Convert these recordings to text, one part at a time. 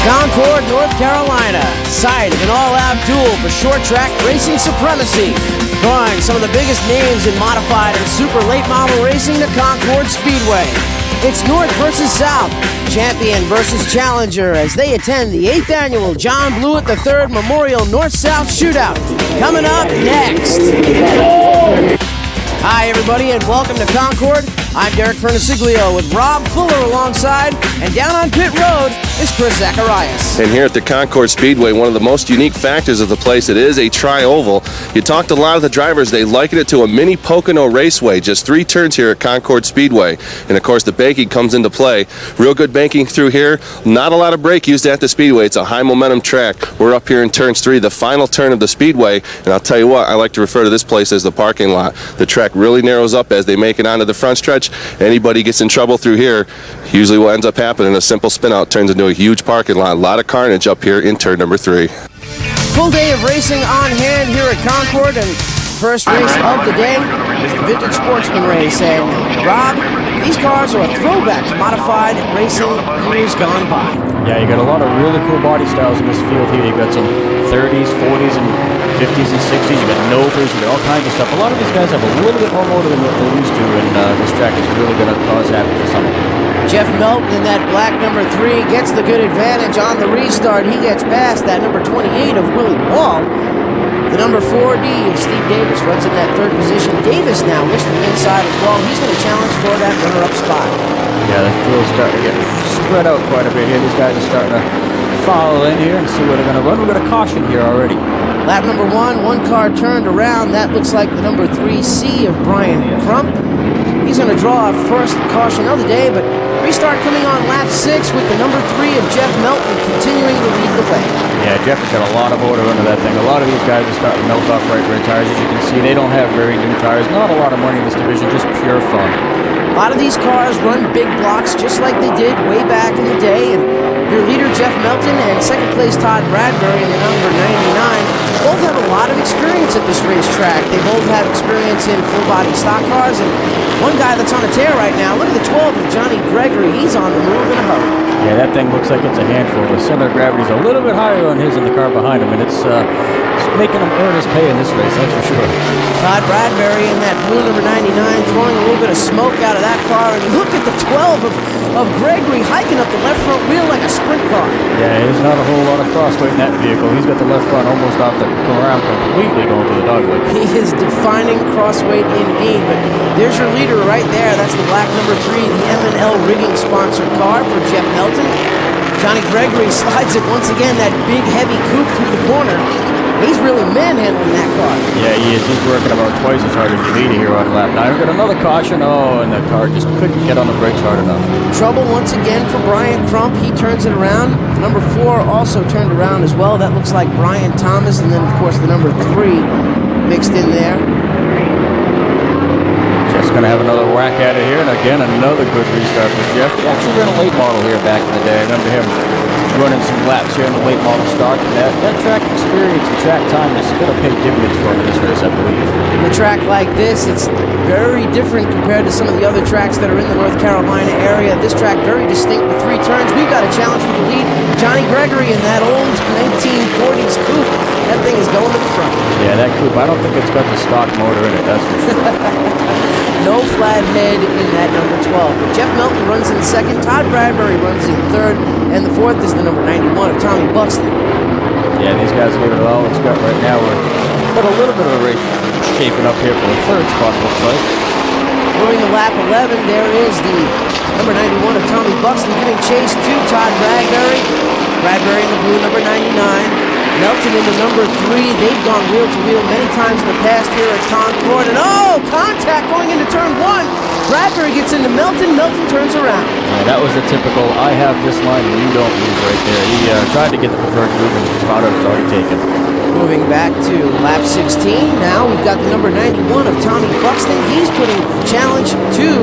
Concord, North Carolina, site of an all-out duel for short track racing supremacy, drawing some of the biggest names in modified and super late model racing to Concord Speedway. It's North versus South, champion versus challenger, as they attend the 8th annual John Blewett III Memorial North-South Shootout. Coming up next. Hi everybody and welcome to Concord. I'm Derek Fernasiglio with Rob Fuller alongside, and down on pit road is Chris Zacharias. And here at the Concord Speedway, one of the most unique factors of the place, it is a tri-oval. You talked to a lot of the drivers, they liken it to a mini Pocono raceway, just 3 turns here at Concord Speedway. And of course the banking comes into play. Real good banking through here, not a lot of brake used at the Speedway. It's a high momentum track. We're up here in turns 3, the final turn of the Speedway, and I'll tell you what, I like to refer to this place as the parking lot. The track really narrows up as they make it onto the front stretch. Anybody gets in trouble through here, usually what ends up happening, a simple spin out turns into a huge parking lot. A lot of carnage up here in turn number 3. Full day of racing on hand here at Concord, and first race of the day is the Vintage Sportsman race. And Rob, these cars are a throwback to modified racing years gone by. Yeah, you got a lot of really cool body styles in this field here. You got some 30s, 40s, and 50s and 60s. You got Novas, you got all kinds of stuff. A lot of these guys have a little bit more motor than what they're used to, and this track is really going to cause havoc for some of them. Jeff Melton in that black number 3 gets the good advantage on the restart. He gets past that number 28 of Willie Wall. The number 4D of Steve Davis runs in that 3rd position. Davis now looks from the inside as well. He's going to challenge for that runner-up spot. Yeah, the field's starting to get spread out quite a bit here. These guys are starting to follow in here and see where they're going to run. We've got a caution here already. Lap number 1, one car turned around. That looks like the number 3C of Brian Crump. He's going to draw our first caution of the day, but restart coming on lap 6 with the number 3 of Jeff Melton continuing to lead the way. Yeah, Jeff has got a lot of motor under that thing. A lot of these guys are starting to melt off right rear tires. As you can see, they don't have very new tires. Not a lot of money in this division, just pure fun. A lot of these cars run big blocks just like they did way back in the day, and your leader Jeff Melton and second place Todd Bradbury in the number 99 both have a lot of experience at this racetrack. They both have experience in full-body stock cars, and one guy that's on a tear right now, look at the 12 of Johnny Gregory. He's on the move in a hurry. Yeah, that thing looks like it's a handful. The center of gravity is a little bit higher on his than the car behind him, and it's making him earn his pay in this race, that's for sure. Todd Bradbury in that blue number 99 throwing a little bit of smoke out of that car, and look at the 12 of Gregory hiking up the left front wheel like a sprint car. Yeah, there's not a whole lot of crossweight in that vehicle. He's got the left front almost off the ground completely going to the dogleg. He is defining crossweight indeed, but there's your leader right there. That's the black number 3, the M&L rigging sponsored car for Jeff Melton. Johnny Gregory slides it once again, that big heavy coupe through the corner. He's really manhandling that car. Yeah, he is. He's working about twice as hard as the leader here on lap 9. We've got another caution. Oh, and the car just couldn't get on the brakes hard enough. Trouble once again for Brian Crump. He turns it around. Number 4 also turned around as well. That looks like Brian Thomas, and then of course the number 3 mixed in there. Jeff's going to have another whack at it here, and again another good restart for Jeff. He actually ran a late model here back in the day. I remember him running some laps here in the late model stock, and that track experience and track time is going to pay dividends for him in this race, I believe. In a track like this, it's very different compared to some of the other tracks that are in the North Carolina area. This track very distinct with 3 turns. We've got a challenge for the lead. Johnny Gregory in that old 1940s coupe. That thing is going to the front. Yeah, that coupe, I don't think it's got the stock motor in it, that's for sure. No flat head in that number 12. But Jeff Melton runs in 2nd, Todd Bradbury runs in 3rd, and the 4th is the number 91 of Tommy Buxton. Yeah, these guys are giving it all it's got right now. We're got a little bit of a race shaping up here for the 3rd spot, looks like. Moving to lap 11, there is the number 91 of Tommy Buxton giving chase to Todd Bradbury. Bradbury in the blue number 99. Melton in the number 3. They've gone wheel to wheel many times in the past here at Concord. And oh, contact going into turn 1. Bradbury gets into Melton. Melton turns around. Yeah, that was a typical, I have this line and you don't move right there. He tried to get the preferred move and found out it was already taken. Moving back to lap 16. Now we've got the number 91 of Tommy Buxton. He's putting challenge to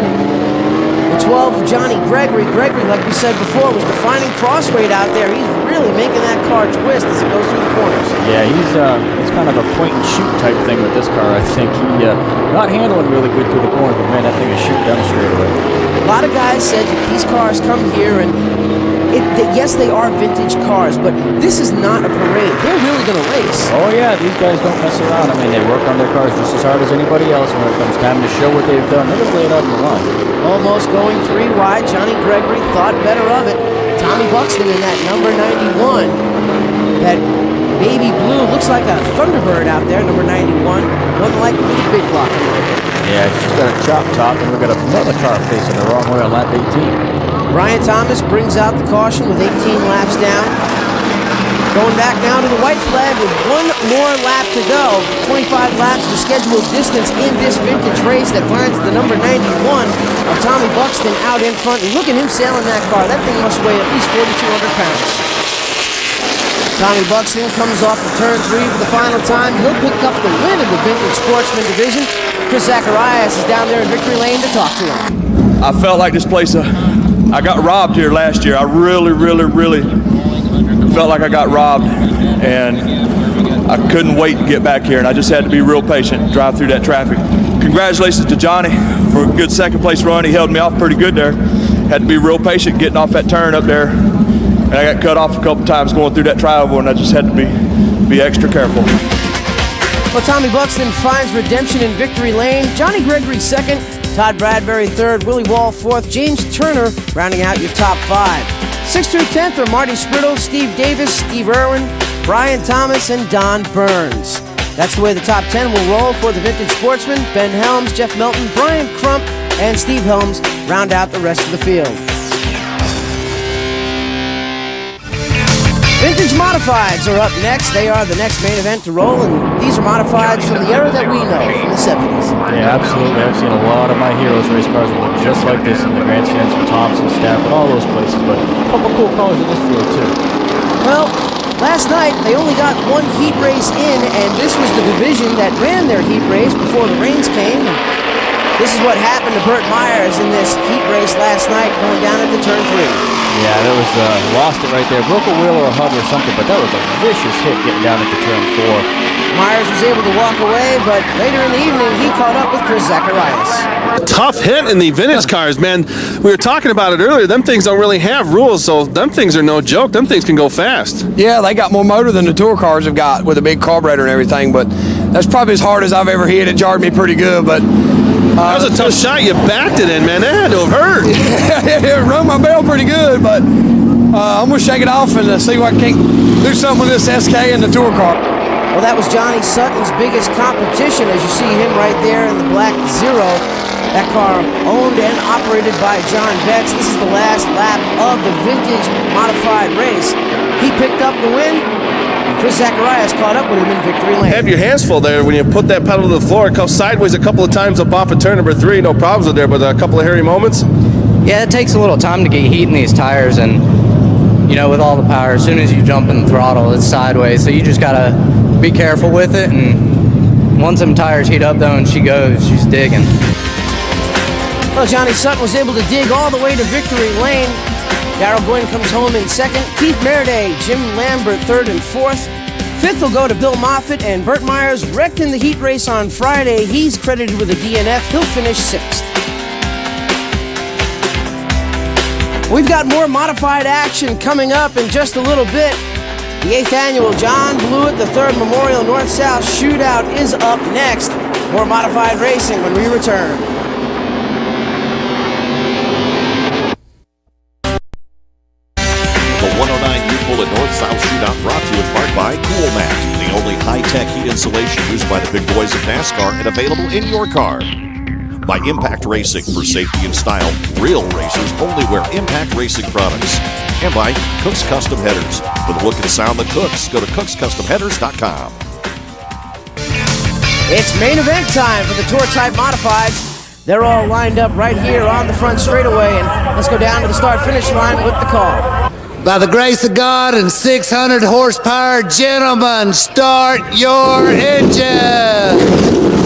the 12 of Johnny Gregory. Gregory, like we said before, was defining crossweight out there. He's really making that car twist as it goes through the corners. Yeah, he's kind of a point and shoot type thing with this car. I think he not handling really good through the corners, but man, that thing is shooting down straight away. A lot of guys said that these cars come here and yes, they are vintage cars, but this is not a parade. They're really going to race. Oh yeah, these guys don't mess around. I mean, they work on their cars just as hard as anybody else. When it comes time to show what they've done, they're going to lay it out on the line. Almost going 3 wide. Johnny Gregory thought better of it. Tommy Buxton in that number 91. That baby blue looks like a Thunderbird out there, number 91. Wasn't like with the big block. Yeah, she's got a chop top, and we've got another car facing the wrong way on lap 18. Brian Thomas brings out the caution with 18 laps down. Going back now to the white flag with 1 more lap to go. 25 laps the scheduled distance in this vintage race that finds the number 91 of Tommy Buxton out in front. And look at him sailing that car. That thing must weigh at least 4,200 pounds. Tommy Buxton comes off of turn 3 for the final time. He'll pick up the win in the vintage sportsman division. Chris Zacharias is down there in victory lane to talk to him. I felt like this place, I got robbed here last year. I really felt like I got robbed, and I couldn't wait to get back here, and I just had to be real patient and drive through that traffic. Congratulations to Johnny for a good second place run. He held me off pretty good there. Had to be real patient getting off that turn up there, and I got cut off a couple times going through that trioval, and I just had to be extra careful. Well, Tommy Buxton finds redemption in victory lane. Johnny Gregory second, Todd Bradbury third, Willie Wall fourth, James Turner rounding out your top 5. 6th through 10th are Marty Spriddle, Steve Davis, Steve Irwin, Brian Thomas, and Don Burns. That's the way the top 10 will roll for the Vintage Sportsman. Ben Helms, Jeff Melton, Brian Crump, and Steve Helms round out the rest of the field. Vintage Modifieds are up next. They are the next main event to roll, and these are Modifieds from the era that we know, from the 70s. Yeah, absolutely. I've seen a lot of my heroes race cars that look just like this in the grandstands for Thompson, Stafford, all those places, but a couple cool cars in this field too. Well, last night they only got 1 heat race in, and this was the division that ran their heat race before the rains came. This is what happened to Burt Myers in this heat race last night, going down into turn 3. Yeah, that was, lost it right there. Broke a wheel or a hub or something, but that was a vicious hit getting down into turn 4. Myers was able to walk away, but later in the evening, he caught up with Chris Zacharias. Tough hit in the vintage cars, man. We were talking about it earlier. Them things don't really have rules, so them things are no joke. Them things can go fast. Yeah, they got more motor than the tour cars have got with a big carburetor and everything, but that's probably as hard as I've ever hit. It jarred me pretty good, but... that was a tough shot. You backed it in, man. That had to have hurt. It rung my bell pretty good, but I'm going to shake it off and see if I can do something with this SK and the tour car. Well, that was Johnny Sutton's biggest competition, as you see him right there in the black Zero. That car owned and operated by John Betts. This is the last lap of the vintage modified race. He picked up the win. Chris Zacharias caught up with him in victory lane. Have your hands full there when you put that pedal to the floor. It comes sideways a couple of times up off of turn number 3. No problems with there, but a couple of hairy moments. Yeah, it takes a little time to get heat in these tires, and you know, with all the power, as soon as you jump in the throttle, it's sideways. So you just gotta be careful with it. And once them tires heat up, though, and she goes, she's digging. Well, Johnny Sutton was able to dig all the way to victory lane. Darrell Gwynn comes home in second. Keith Meriday, Jim Lambert third and fourth. Fifth will go to Bill Moffitt, and Burt Myers wrecked in the heat race on Friday. He's credited with a DNF. He'll finish 6th. We've got more modified action coming up in just a little bit. The 8th annual John Blewett III Memorial North-South Shootout is up next. More modified racing when we return. The 109 Youthful and North-South Shootout brought to you in part by Cool Mat, the only high-tech heat insulation used by the big boys of NASCAR and available in your car. By Impact Racing, for safety and style, real racers only wear Impact Racing products. And by Cook's Custom Headers. For the look and sound that cooks, go to cookscustomheaders.com. It's main event time for the Tour Type Modifieds. They're all lined up right here on the front straightaway, and let's go down to the start-finish line with the call. By the grace of God and 600 horsepower, gentlemen, start your engine.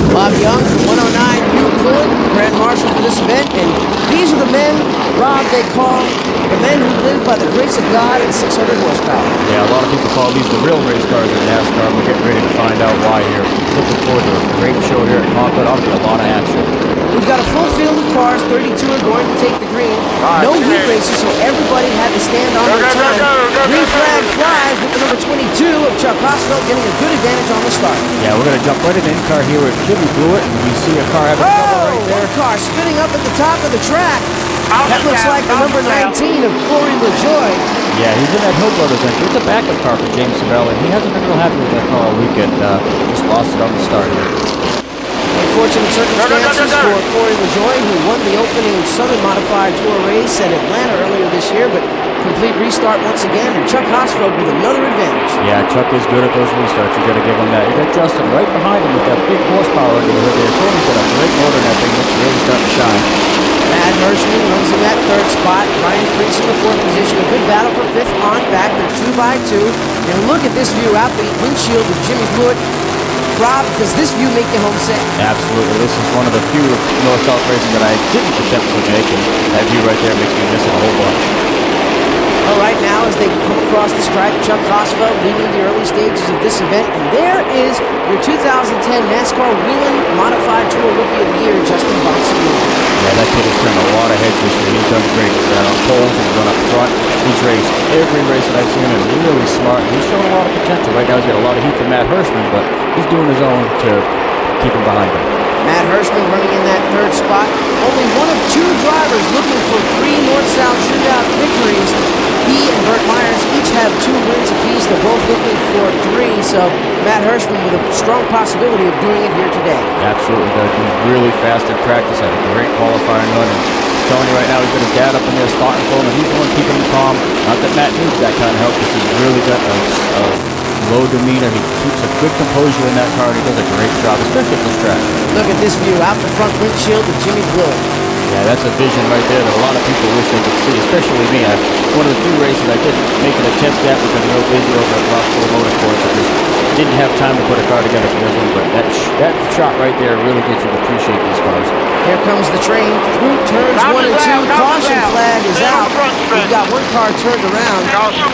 Bob Young from 109 New Pullet, Grand Marshal for this event, and these are the men, Rob, they call the men who live by the grace of God and 600 horsepower. Yeah, a lot of people call these the real race cars in NASCAR. We're getting ready to find out why here. Looking forward to a great show here at Concord. Ought to be a lot of action. We've got a full field of cars. 32 are going to take the green. No heat races, so everybody had to stand on their time. Green flag flies with the number 22 of Chuck Hosfeld getting a good advantage on the start. Yeah, we're going to jump right in the in-car here with Jimmy Blewett, and we see a car having trouble right there. One car spinning up at the top of the track. That looks like the number 19 of Corey LaJoy. Yeah, he's in that Hill Brothers entry. It's a backup car for James Sabella, and he hasn't been real happy with that car all weekend. Just lost it on the start here. Unfortunate circumstances for Corey LaJoy, who won the opening Southern Modified Tour race at Atlanta earlier this year, but complete restart once again, and Chuck Hosfeld with another advantage. Yeah, Chuck is good at those restarts. You got to give him that. You got Justin right behind him with that big horsepower under the hood there. Tony's got a great motor in that thing. It's really starting to shine. Matt Hirschman runs in that third spot. Ryan Priest in the fourth position. A good battle for fifth on back. They're 2 by 2. And look at this view out the windshield with Jimmy Blewett. Rob, does this view make you homesick? Absolutely. This is one of the few north-south racing that I didn't attempt to make, and that view right there makes me miss it a whole bunch. Well, right now, as they come across the stripe, Chuck Hosfeld leading the early stages of this event. And there is your 2010 NASCAR Whelen Modified Tour Rookie of the Year, Justin Bonsignore. Yeah, that kid has turned a lot of heads this year. He's done great. He's on poles, he's run up front. He's raced every race that I've seen him, and really smart. He's shown a lot of potential. Right now, he's got a lot of heat from Matt Hirschman, but he's doing his own to keep him behind him. Matt Hirschman running in that third spot. Only one of 2 drivers looking for 3 North-South Shootout victories. He and Burt Myers each have 2 wins apiece. They're both looking for 3, so Matt Hirschman with a strong possibility of doing it here today. Absolutely does. He's really fast in practice, had a great qualifying run. And Tony right now, he's got his dad up in there spotting for him, and he's the one keeping him calm. Not that Matt needs that kind of help, because he's really got a low demeanor. He keeps a good composure in that car, and he does a great job, especially at this track. Look at this view out the front windshield with Jimmy Blewett. Yeah, that's a vision right there that a lot of people wish they could see, especially me. One of the few races I did make an attempt at, we've been real busy over at Rockville Motorsports. I just didn't have time to put a car together for this one, but that shot right there really gets you to appreciate these cars. Here comes the train through turns 1 and 2. Caution flag is out. We've got one car turned around.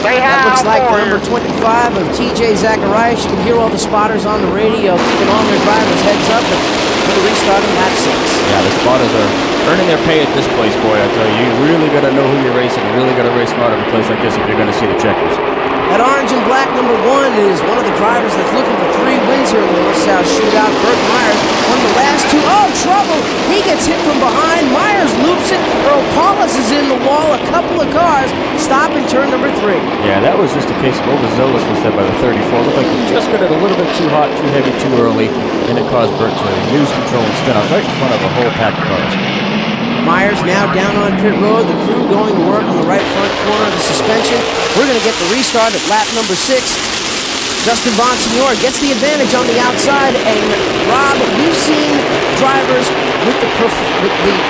That looks like the number 25 of TJ Zacharias. You can hear all the spotters on the radio keeping all their drivers heads up for the restart of lap 6. Yeah, the spotters are earning their pay at this place, boy. I tell you, you really got to know who you're racing. You really got to race smart at a place like this if you're going to see the checkers. That orange and black number 1 is one of the drivers that's looking for 3 wins here in the North-South Shootout. Burt Myers won the last 2. Oh, trouble! He gets hit from behind. Myers loops it. Earl Paulus is in the wall. A couple of cars stop in turn number 3. Yeah, that was just a case of overzealousness there by the 34. Looked like he just got it a little bit too hot, too heavy, too early, and it caused Burt to lose control and spin out right in front of a whole pack of cars. Myers now down on pit road. The crew going to work on the right front corner of the suspension. We're going to get the restart at lap number 6. Justin Bonsignore gets the advantage on the outside. And Rob, we've seen drivers with the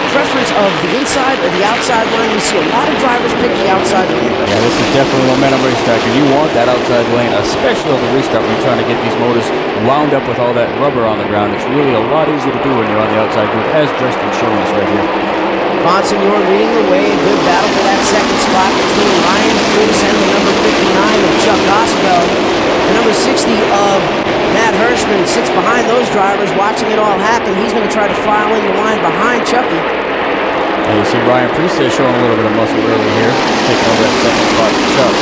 preference of the inside or the outside lane. We see a lot of drivers pick the outside lane. Yeah, this is definitely a momentum racetrack, and you want that outside lane, especially on the restart when you're trying to get these motors wound up with all that rubber on the ground. It's really a lot easier to do when you're on the outside group, as Justin's showing us right here. Bonsignore leading the way. A good battle for that second spot between Ryan Priest and the number 59 of Chuck Hosfeld. The number 60 of Matt Hirschman sits behind those drivers watching it all happen. He's going to try to file in the line behind Chucky. And you see Ryan Priest there showing a little bit of muscle early here, taking over that second spot for Chuck.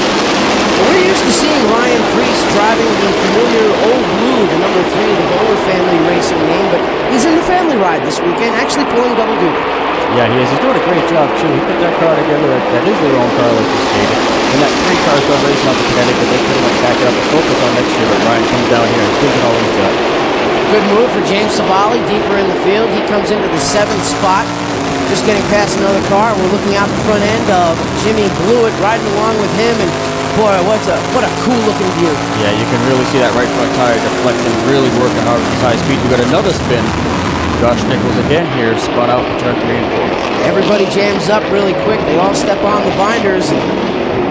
Well, we're used to seeing Ryan Priest driving the familiar Old Blue, the number 3 of the Bowler family racing name, but he's in the family ride this weekend, actually pulling double duty. Yeah, he is. He's doing a great job, too. He put that car together. That is their own car, like you stated. And that 3 cars done racing out to Connecticut, they pretty much back it up and focus on next year. But Ryan comes down here and gives it all he's got. Good move for James Savali, deeper in the field. He comes into the 7th spot, just getting past another car. We're looking out the front end of Jimmy Blewett, riding along with him, and boy, what a cool-looking view. Yeah, you can really see that right front tire deflecting, really working hard with his high speed. We've got another spin. Josh Nichols again here, spun out in turn 3 and 4. Everybody jams up really quick. They all step on the binders.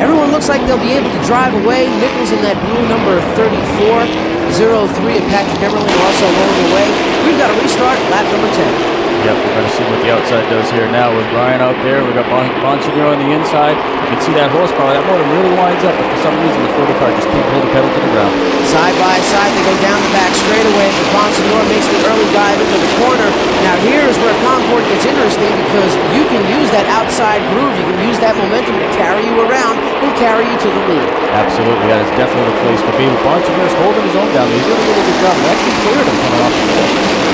Everyone looks like they'll be able to drive away. Nichols in that blue number 34. 03 of Patrick Emerling also rolling away. We've got a restart, lap number 10. Yep, we're going to see what the outside does here now with Ryan out there. We've got Bonsignor on the inside. You can see that horsepower. That motor really winds up, but for some reason the 40 car just can't hold the pedal to the ground. Side by side, they go down the back straightaway. But Bonsignor makes the early dive into the corner. Now here is where Concord gets interesting because you can use that outside groove. You can use that momentum to carry you around and carry you to the lead. Absolutely, that is definitely the place to be. But Bonsignor's holding his own down there. He's doing a really good job. He actually cleared him coming off the field.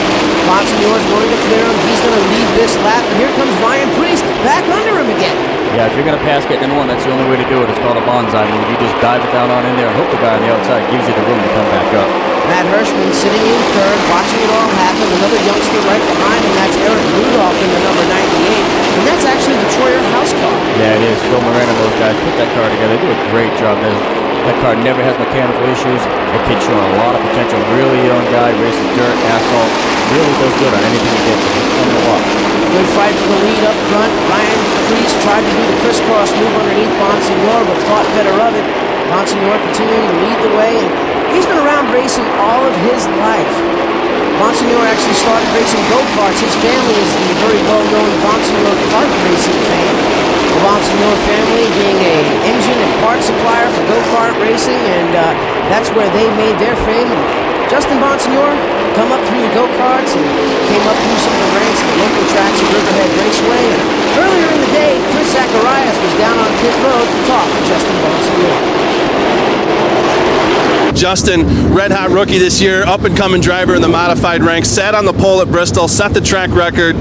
Bonsignor's going to clear him. He's going to lead this lap. And here comes Ryan Priest back under him again. Yeah, if you're going to pass getting in one, that's the only way to do it. It's called a bonsai move. You just dive it down on in there and hope the guy on the outside gives you the room to come back up. Matt Hirschman sitting in third, watching it all happen. Another youngster right behind him. That's Eric Rudolph in the number 98. And that's actually the Troyer house car. Yeah, it is. Phil Moran and those guys put that car together. They do a great job. That car never has mechanical issues. That kid's showing a lot of potential. Really young guy, races dirt, asphalt. Really does good on anything he gets. He's fun to watch. Good fight for the lead up front. Ryan Priest tried to do the crisscross move underneath Bonsignor, but thought better of it. Bonsignor continuing to lead the way, and he's been around racing all of his life. Bonsignor actually started racing go-karts. His family is the very well-known Bonsignor kart racing fame. The Bonsignor family being a engine and part supplier for go-kart racing, and that's where they made their fame. And Justin Bonsignor come up through the go-karts and came up through some of the ranks at the local tracks at Riverhead Raceway. And earlier in the day, Chris Zacharias was down on pit road to talk to Justin Bonsignor. Justin, red-hot rookie this year, up-and-coming driver in the modified ranks, sat on the pole at Bristol, set the track record.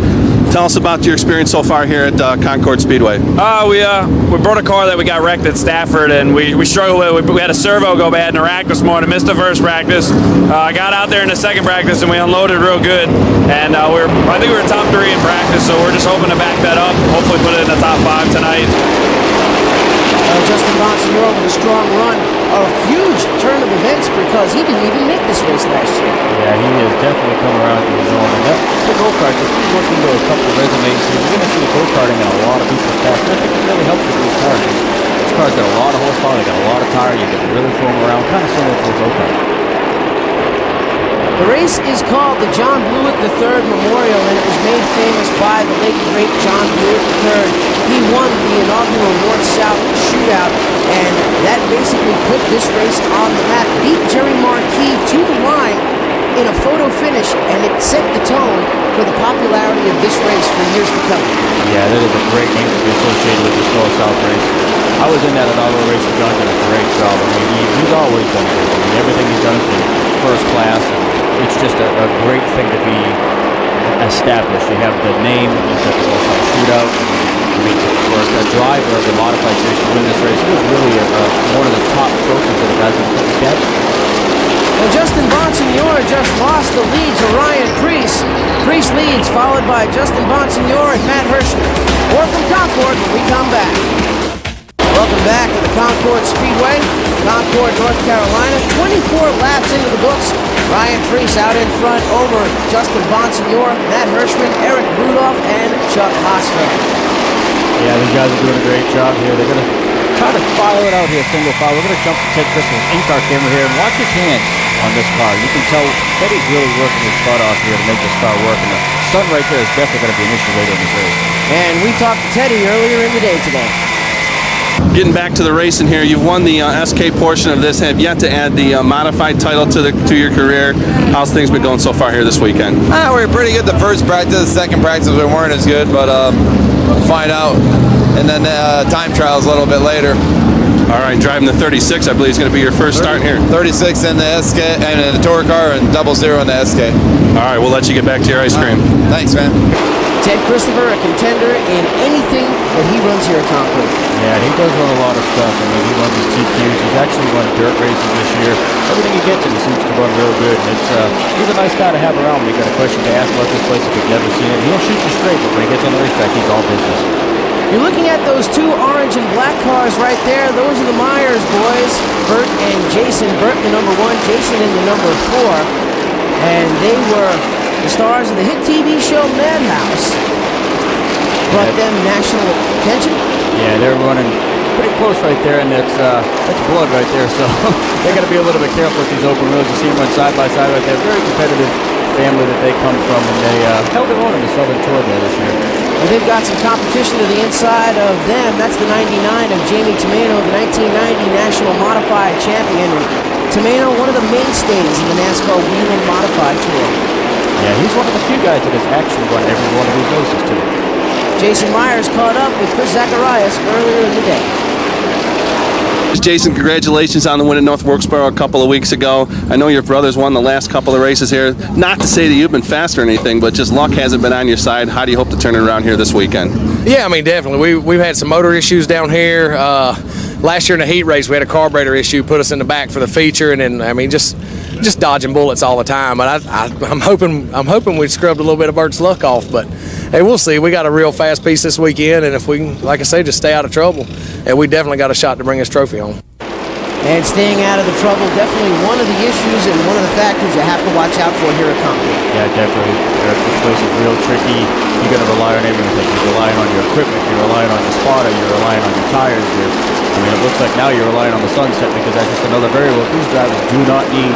Tell us about your experience so far here at Concord Speedway. We brought a car that we got wrecked at Stafford, and we struggled with it. We had a servo go bad in the rack this morning, missed the first practice. I got out there in the second practice, and we unloaded real good. And I think we were top 3 in practice, so we're just hoping to back that up, hopefully put it in the top 5 tonight. Justin Bonsignor with a strong run, a huge turn of events because he didn't even make this race last year. Yeah, he has definitely come around to his own. And that, the go-karts, if you look into a couple of resumes here, you're going to see go-karting in a lot of people's past. I think it really helps with these cars. This car's got a lot of horsepower, they got a lot of tire, you can really throw them around, kind of similar to a go-kart. The race is called the John Blewett III Memorial, and it was made famous by the late great John Blewett III. He won the inaugural North-South Shootout, and that basically put this race on the map. Beat Jerry Marquis to the line in a photo finish, and it set the tone for the popularity of this race for years to come. Yeah, that is a great name to be associated with this North-South race. I was in that inaugural race, and John did a great job. I mean, he's always done good. I mean, everything he's done has been first class, and it's just a great thing to be established. You have the name, you've got the North-South Shootout. I mean, for a driver of the modified series to win this race, it was really one of the top trophies that the guys have put together. And Justin Bonsignor just lost the lead to Ryan Priest. Priest leads, followed by Justin Bonsignor and Matt Hirschman. More from Concord when we come back. Welcome back to the Concord Speedway, Concord, North Carolina. 24 laps into the books. Ryan Priest out in front over Justin Bonsignor, Matt Hirschman, Eric Rudolph, and Chuck Hosfeld. Yeah, these guys are doing a great job here. They're going to try to file it out here, single file. We're going to jump to Ted Crystal's in-car camera here and watch his hands on this car. You can tell Teddy's really working his butt off here to make this car work, and the sun right there is definitely going to be an issue later in this race. And we talked to Teddy earlier in the day today. Getting back to the racing here, you've won the SK portion of this, have yet to add the modified title to your career. How's things been going so far here this weekend? We were pretty good the first practice. The second practice we weren't as good, but we'll find out. And then time trials a little bit later. All right, driving the 36, I believe is going to be your first start here. 36 in the SK and in the tour car, and 00 in the SK. All right, we'll let you get back to your ice cream. Thanks, man. Ted Christopher, a contender in anything that he runs here at Concord. Yeah, he does run a lot of stuff. I mean, he runs his TQs. He's actually run dirt races this year. Everything he gets in, he seems to run real good. And he's a nice guy to have around when you got a question to ask about this place if you've never seen it. He'll shoot you straight, but when he gets on the racetrack, he's all business. You're looking at those two orange and black cars right there. Those are the Myers boys, Bert and Jason. Bert the number 1, Jason in the number 4. And they were the stars of the hit TV show Madhouse. Brought them national attention. Yeah, they're running pretty close right there, and that's blood right there. So they got to be a little bit careful with these open roads. You see them run side by side right there. Very competitive family that they come from, and they held their own in the Southern Tour there this year. Well, they've got some competition to the inside of them. That's the 99 of Jamie Tomeno, the 1990 National Modified Champion. And Tomeno, one of the mainstays in the NASCAR Whelen Modified Tour. Yeah, he's one of the few guys that has actually won every one of these races, too. Jason Myers caught up with Chris Zacharias earlier in the day. Jason, congratulations on the win at North Wilkesboro a couple of weeks ago. I know your brothers won the last couple of races here. Not to say that you've been faster or anything, but just luck hasn't been on your side. How do you hope to turn it around here this weekend? Yeah, I mean, definitely. We've had some motor issues down here. Last year in the heat race, we had a carburetor issue, put us in the back for the feature, and then, I mean, just dodging bullets all the time. But I'm hoping we scrubbed a little bit of Bert's luck off. But hey, we'll see. We got a real fast piece this weekend, and if we can, like I say, just stay out of trouble, and we definitely got a shot to bring this trophy home. And staying out of the trouble, definitely one of the issues and one of the factors you have to watch out for here at Concord. Yeah, definitely. This place is real tricky. You're going to rely on everything. You're relying on your equipment. You're relying on your spotter. You're relying on your tires. It looks like now you're relying on the sunset because that's just another variable. These drivers do not need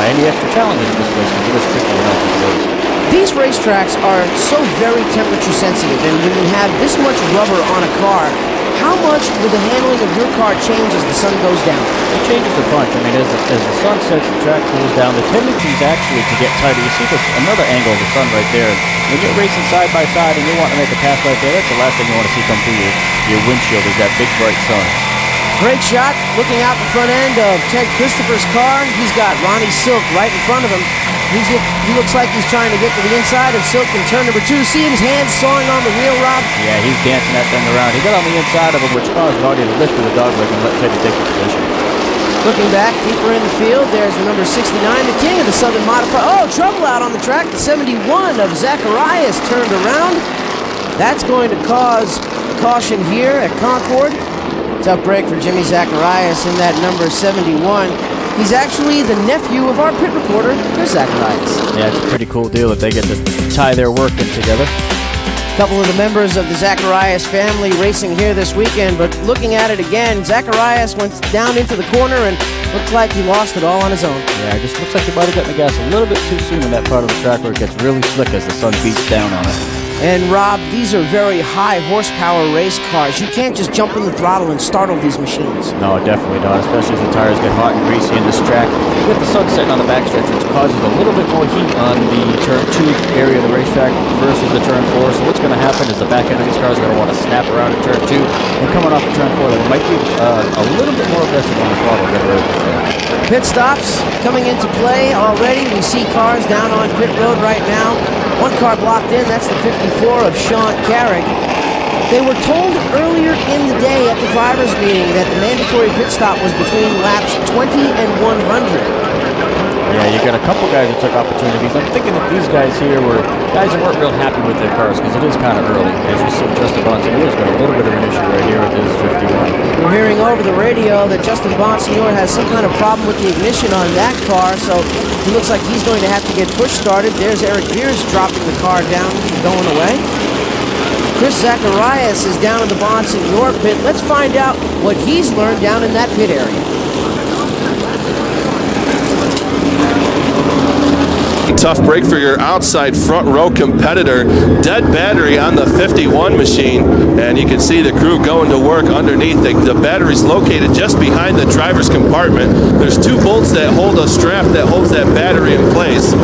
any extra challenges in this place because it is tricky enough as it is. These racetracks are so very temperature sensitive, and when you have this much rubber on a car, how much will the handling of your car change as the sun goes down? It changes a bunch. I mean, as the sun sets, the track cools down. The tendency is actually to get tighter. You see another angle of the sun right there. When you're racing side by side and you want to make a pass right there, that's the last thing you want to see come through your windshield is that big bright sun. Great shot looking out the front end of Ted Christopher's car. He's got Ronnie Silk right in front of him. He looks like he's trying to get to the inside of Silk in turn number 2. See his hands sawing on the wheel, Rob? Yeah, he's dancing that thing around. He got on the inside of him, which caused Marty to lift to the dogleg and let Teddy take the position. Looking back deeper in the field, there's the number 69, the king of the Southern Modified. Oh, trouble out on the track. The 71 of Zacharias turned around. That's going to cause caution here at Concord. Tough break for Jimmy Zacharias in that number 71. He's actually the nephew of our pit reporter, Chris Zacharias. Yeah, it's a pretty cool deal that they get to tie their work in together. A couple of the members of the Zacharias family racing here this weekend, but looking at it again, Zacharias went down into the corner and looked like he lost it all on his own. Yeah, it just looks like he might have gotten the gas a little bit too soon in that part of the track where it gets really slick as the sun beats down on it. And Rob, these are very high horsepower race cars. You can't just jump in the throttle and startle these machines. No, definitely not, especially as the tires get hot and greasy in this track. With the sun setting on the backstretch, which causes a little bit more heat on the turn 2 area of the racetrack versus the turn 4. So what's going to happen is the back end of these cars are going to want to snap around in turn 2. And coming off of turn 4, they might be a little bit more aggressive on the throttle than the race. Pit stops coming into play already. We see cars down on pit road right now. One car blocked in, that's the 54 of Sean Carrick. They were told earlier in the day at the drivers' meeting that the mandatory pit stop was between laps 20 and 100. Yeah, you got a couple guys that took opportunities. I'm thinking that these guys here were guys that weren't real happy with their cars because it is kind of early. As you see, Justin Bonsignore's got a little bit of an issue right here with his 51. We're hearing over the radio that Justin Bonsignore has some kind of problem with the ignition on that car, so he looks like he's going to have to get push started. There's Eric Beers dropping the car down, going away. Chris Zacharias is down in the Bonsignore pit. Let's find out what he's learned down in that pit area. Tough break for your outside front row competitor. Dead battery on the 51 machine, and you can see the crew going to work underneath. The battery's located just behind the driver's compartment. There's 2 bolts that hold a strap that holds that battery in place.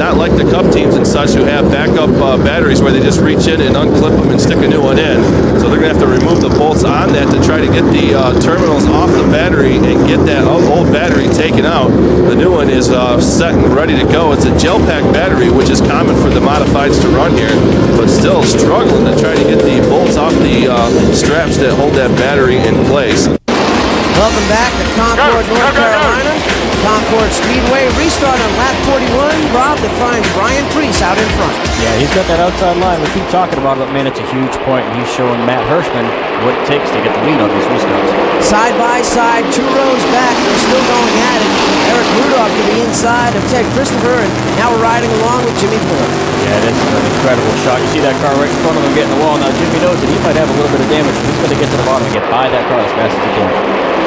Not like the Cup teams and such who have backup batteries where they just reach in and unclip them and stick a new one in. So they're going to have to remove the bolts on that to try to get the terminals off the battery and get that old battery taken out. The new one is set and ready to go. It's a gel pack battery, which is common for the modifieds to run here, but still struggling to try to get the bolts off the straps that hold that battery in place. Welcome back to Concord, North Carolina. Concord Speedway restart on lap 41. Rob defines Brian Priest out in front. Yeah, he's got that outside line. We keep talking about it, but man, it's a huge point, and he's showing Matt Hirschman what it takes to get the lead on these restarts. Side by side, 2 rows back, they're still going at it. Eric Rudolph to the inside of Ted Christopher, and now we're riding along with Jimmy Ford. Yeah, this is an incredible shot. You see that car right in front of him getting the wall. Now Jimmy knows that he might have a little bit of damage, but he's going to get to the bottom and get by that car as fast as he can.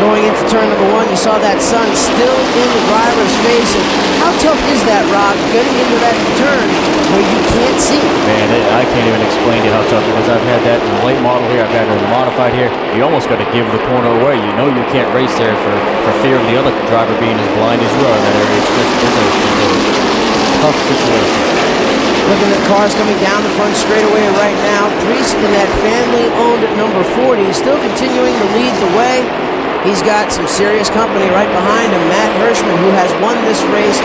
Going into turn number 1, you saw that sun still in the driver's face. And how tough is that, Rob, getting into that turn where you can't see? Man, I can't even explain to you how tough it is. I've had that in the late model here. I've had it in the modified here. You almost got to give the corner away. You know you can't race there for fear of the other driver being as blind as you are in that area. It's a tough situation. Looking at cars coming down the front straightaway right now. Priest in that family-owned number 40 still continuing to lead the way. He's got some serious company right behind him. Matt Hirschman, who has won this race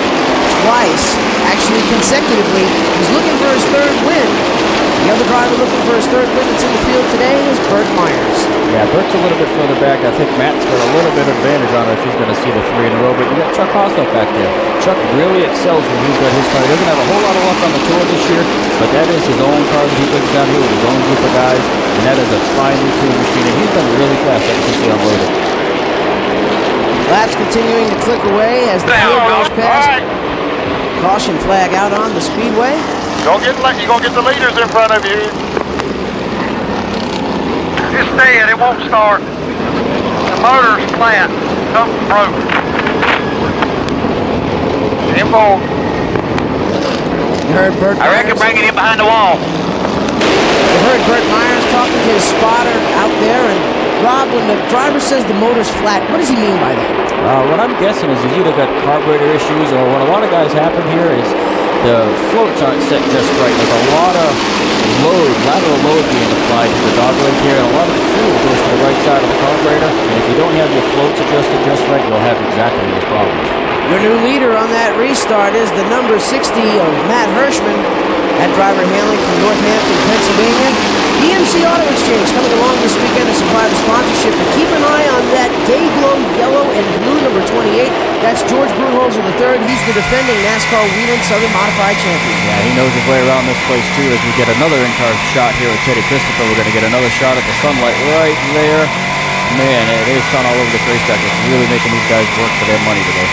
twice, actually consecutively. He's looking for his 3rd win. The other driver looking for his 3rd win that's in the field today is Burt Myers. Yeah, Burt's a little bit further back. I think Matt's got a little bit of advantage on it if he's going to see the 3 in a row. But you got Chuck Hosfeld back there. Chuck really excels when he's got his car. He doesn't have a whole lot of luck on the tour this year, but that is his own car that he brings down here with his own group of guys. And that is a finely tuned machine. And he's been really fast ever since he unloaded. Laps continuing to click away as the field goes past. Caution flag out on the Speedway. You're gonna get the leaders in front of you. It's dead, it won't start. The motor's flat, something broke. Info. You heard Burt Myers. I reckon bring it in behind the wall. You heard Burt Myers talking to his spotter out there, and Rob, when the driver says the motor's flat, what does he mean by that? What I'm guessing is he's either got carburetor issues, or what a lot of guys happen here is the floats aren't set just right. There's a lot of lateral load being applied to the dogleg here, and a lot of the fuel goes to the right side of the carburetor. And if you don't have your floats adjusted just right, you'll have exactly those problems. Your new leader on that restart is the number 60 of Matt Hirschman. That driver hailing from Northampton, Pennsylvania. DMC Auto Exchange coming along this weekend to supply the sponsorship. But keep an eye on that Dayglow yellow and blue number 28. That's George Brunholzer III. He's the defending NASCAR Wheeling Southern Modified champion. Yeah, he knows his way around this place too. As we get another in-car shot here with Teddy Christopher, we're going to get another shot at the sunlight right there. Man, there's sun all over the racetrack. It's really making these guys work for their money today.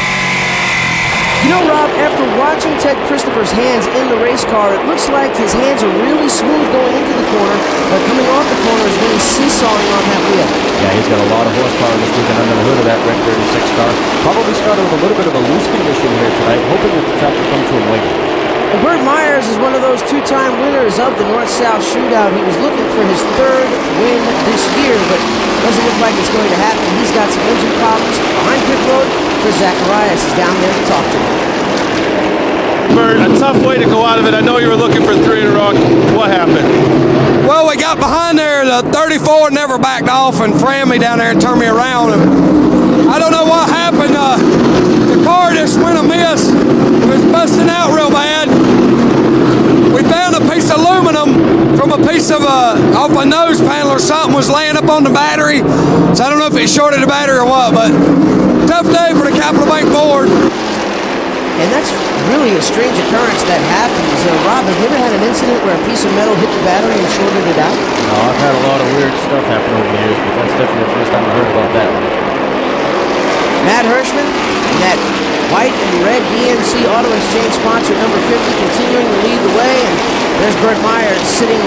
You know, Rob, after watching Ted Christopher's hands in the race car, it looks like his hands are really smooth going into the corner, but coming off the corner is really seesawing on that wheel. Yeah, he's got a lot of horsepower this weekend under the hood of that red 36 car. Probably started with a little bit of a loose condition here tonight, hoping that the track will come to him later. And Burt Myers is one of those 2-time winners of the North-South Shootout. He was looking for his 3rd win this year, but doesn't look like it's going to happen. He's got some engine problems behind pit road. Chris Zacharias is down there to talk to him. Burt, a tough way to go out of it. I know you were looking for 3 in a row. What happened? Well, we got behind there. The 34 never backed off and framed me down there and turned me around. And I don't know what happened. The car just went amiss. It was busting out real bad. We found a piece of aluminum from a piece of off a nose panel or something was laying up on the battery. So I don't know if it shorted the battery or what, but tough day for the Capital Bank board. And that's really a strange occurrence that happens. Rob, have you ever had an incident where a piece of metal hit the battery and shorted it out? No, I've had a lot of weird stuff happen over the years, but that's definitely the first time I heard about that. Matt Hirschman and that white and red DMC Auto Exchange sponsor number 50 continuing to lead the way. And there's Burt Myers sitting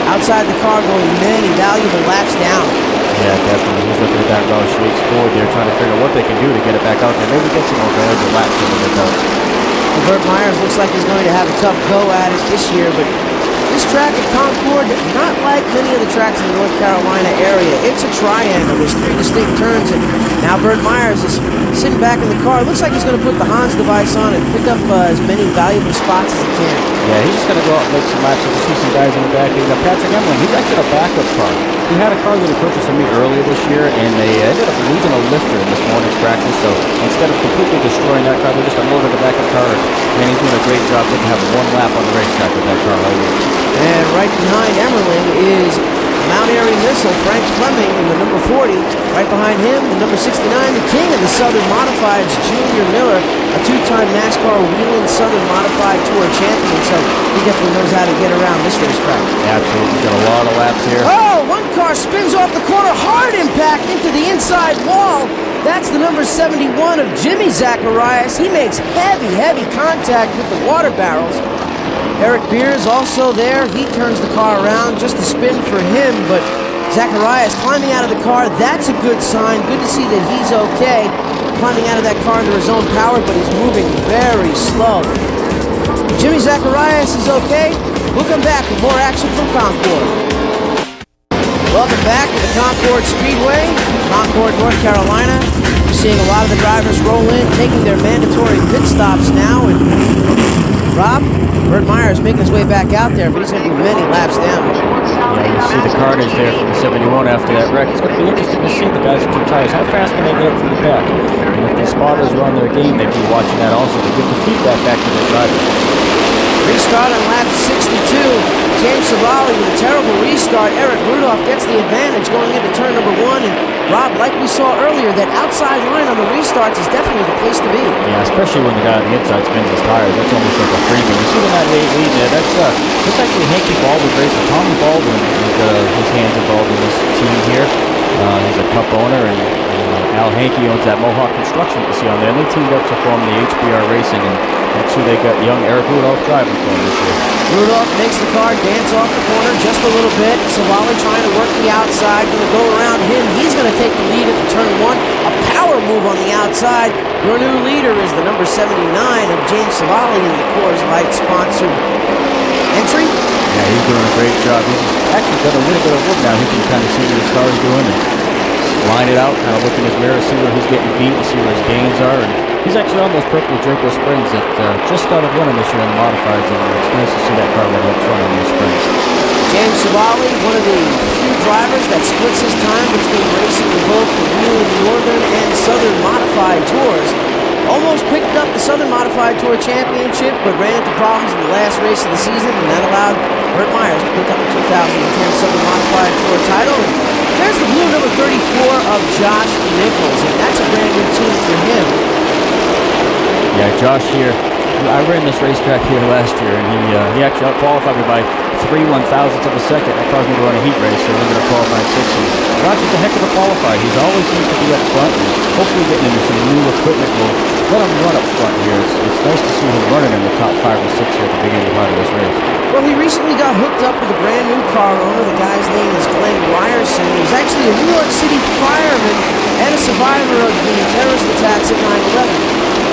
outside the car going many valuable laps down. Yeah, definitely. He's looking at that Roush Yates Ford there, trying to figure out what they can do to get it back out there. Maybe get some more valuable laps under their belt. And Burt Myers looks like he's going to have a tough go at it this year, but this track at Concord, not like many of the tracks in the North Carolina area. It's a triangle. There's 3 distinct turns, and now Burt Myers is sitting back in the car. It looks like he's going to put the Hans device on and pick up as many valuable spots as he can. Yeah, he's just going to go out and make some laps. You see some guys in the back. He's got Patrick Emlin. He's actually a backup car. He had a car that he purchased from me earlier this year, and they ended up losing a lifter in this morning's practice. So instead of completely destroying that car, they just unloaded the backup car. And he's doing a great job. Didn't have 1 lap on the racetrack with that car all year. And right behind Emmerling is Mount Airy Missile, Frank Fleming in the number 40. Right behind him, the number 69, the king of the Southern Modifieds, Junior Miller, a 2-time NASCAR Wheeling Southern Modified Tour champion. So he definitely knows how to get around this racetrack. Absolutely. He's got a lot of laps here. Oh, one car spins off the corner. Hard impact into the inside wall. That's the number 71 of Jimmy Zacharias. He makes heavy contact with the water barrels. Eric Beers also there. He turns the car around just to spin for him, but Zacharias climbing out of the car. That's a good sign. Good to see that he's okay. Climbing out of that car into his own power, but he's moving very slow. Jimmy Zacharias is okay. We'll come back with more action from Concord. Welcome back to the Concord Speedway, Concord, North Carolina. We're seeing a lot of the drivers roll in, taking their mandatory pit stops now. And Rob, Burt Myers making his way back out there, but he's going to be many laps down. Yeah, you see the carnage there from the 71 after that wreck. It's going to be interesting to see the guys with two tires. How fast can they get up from the back? And if the spotters are on their game, they'd be watching that also to get the feedback back to their drivers. Restart on lap 62. James Savali with a terrible restart. Eric Rudolph gets the advantage going into turn number 1. And Rob, like we saw earlier, that outside line on the restarts is definitely the place to be. Yeah, especially when the guy on the inside spins his tires. That's almost like a freebie. You see the 98 lead there. That's actually Hanky Baldwin racing. Tommy Baldwin has got his hands involved in this team here. He's a Cup owner, and Al Hankey owns that Mohawk Construction you see on there. And they teamed up to form the HBR Racing, and that's who they got young Eric Rudolph driving for this year. Rudolph makes the car dance off the corner just a little bit. Savali trying to work the outside, going to go around him. He's going to take the lead at the turn 1. A power move on the outside. Your new leader is the number 79 of James Savali in the Coors Light sponsored entry. Yeah, he's doing a great job. He's actually got a little bit of wood now. He can kind of see what his car is doing and line it out, kind of look in his mirror, see where he's getting beat, and see where his gains are. And he's actually on those purple Draco springs that just started running this year in the modifieds, and it's nice to see that car run up front on those springs. James Savali, one of the few drivers that splits his time between racing in both the Wheeling Northern and Southern Modified Tours. Almost picked up the Southern Modified Tour Championship, but ran into problems in the last race of the season, and that allowed Burt Myers to pick up the 2010 Southern Modified Tour title. And there's the blue number 34 of Josh Nichols, and that's a brand new team for him. Yeah, Josh here, I ran this racetrack here last year, and he actually out-qualified me by 3/1000ths of a second. That caused me to run a heat race, so we're going to qualify in 6. And Josh is a heck of a qualifier. He's always seems to be up front, and hopefully getting into some new equipment will let him run up front here. It's nice to see him running in the top 5 or 6 here at the beginning part of this race. Well, he recently got hooked up with a brand new car owner. The guy's name is Glenn Ryerson. He's actually a New York City fireman and a survivor of the terrorist attacks at 9/11.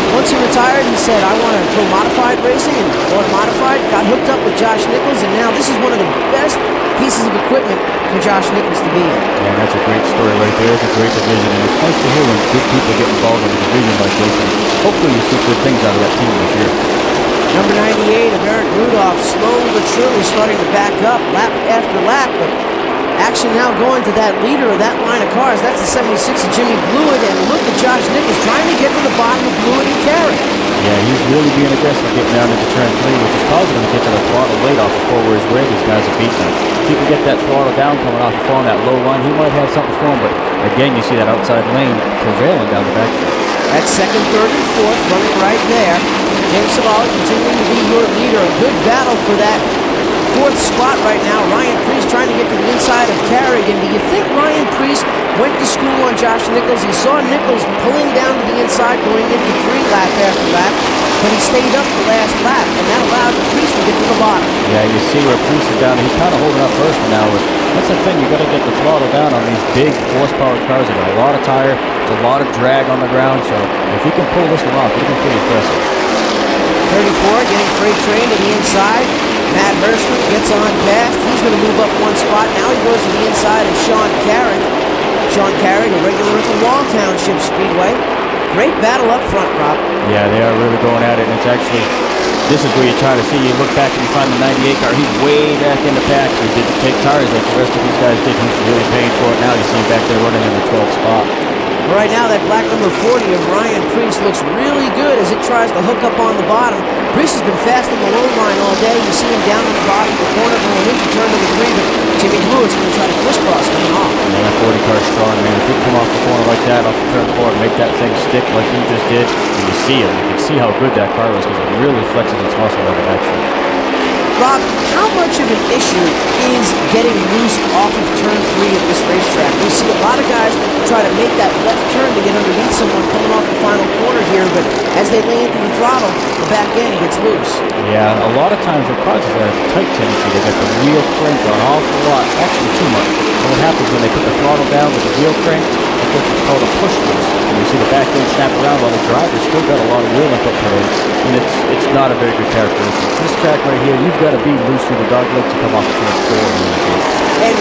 Once he retired, he said, I want to go modified racing, and bought a modified, got hooked up with Josh Nichols, and now this is one of the best pieces of equipment for Josh Nichols to be in. Yeah, that's a great story right there. It's a great division, and it's nice to hear when good people get involved in a division like this, and hopefully you see good things out of that team this year. Number 98 of Eric Rudolph, slowly but surely starting to back up lap after lap, but action now going to that leader of that line of cars. That's the 76 of Jimmy Blewett, and look at Josh Nichols trying to get to the bottom of Blewett and Carey. Yeah, he's really being aggressive getting down into turn 3, which is causing him to get to the throttle late off before where these guys are beating him. If he can get that throttle down coming off before on that low line, he might have something for him, but again, you see that outside lane prevailing down the back straight. That's second, third, and fourth running right there. James Savali continuing to be your leader. A good battle for that 4th spot right now. Ryan Priest trying to get to the inside of Carrigan. Do you think Ryan Priest went to school on Josh Nichols? He saw Nichols pulling down to the inside going into 3 lap after lap, but he stayed up the last lap, and that allowed Priest to get to the bottom. Yeah, you see where Priest is down. He's kind of holding up first now. That's the thing. You got to get the throttle down on these big horsepower cars. They got a lot of tire. It's a lot of drag on the ground. So if he can pull this one off, it'll be pretty impressive. 34 getting freight train to the inside. Matt Hirschman gets on past. He's going to move up 1 spot. Now he goes to the inside of Sean Carrick. Sean Carrick, a regular at the Wall Township Speedway. Great battle up front, Rob. Yeah, they are really going at it, and it's actually, this is where you try to see, you look back and you find the 98 car, he's way back in the pack. He didn't take tires like the rest of these guys did. He's really paying for it now. You see him back there running in the 12th spot. Right now, that black number 40 of Ryan Priest looks really good as it tries to hook up on the bottom. Priest has been fast in the low line all day. You see him down on the bottom of the corner going into turn number 3, but Jimmy Blewett's going to try to crisscross coming off. Yeah, that 40 car's strong, man. If he can come off the corner like that, off the turn 4, and make that thing stick like he just did, and you see it. You can see how good that car was because it really flexes its muscle on the back straight. Rob, how much of an issue is getting loose off of turn 3 at this racetrack? We see a lot of guys try to make that left turn to get underneath someone coming off the final corner here, but as they lay into the throttle, the back end gets loose. Yeah, a lot of times what causes that is a tight tendency to get the wheel cranked an awful lot, actually too much. So what happens when they put the throttle down with the wheel cranked, it's what's called a push loose. And you see the back end snap around while the driver's still got a lot of wheel input put in, and it's not a very good characteristic. This track right here, you've got to be loose through the dog leg to come off the turn 4. And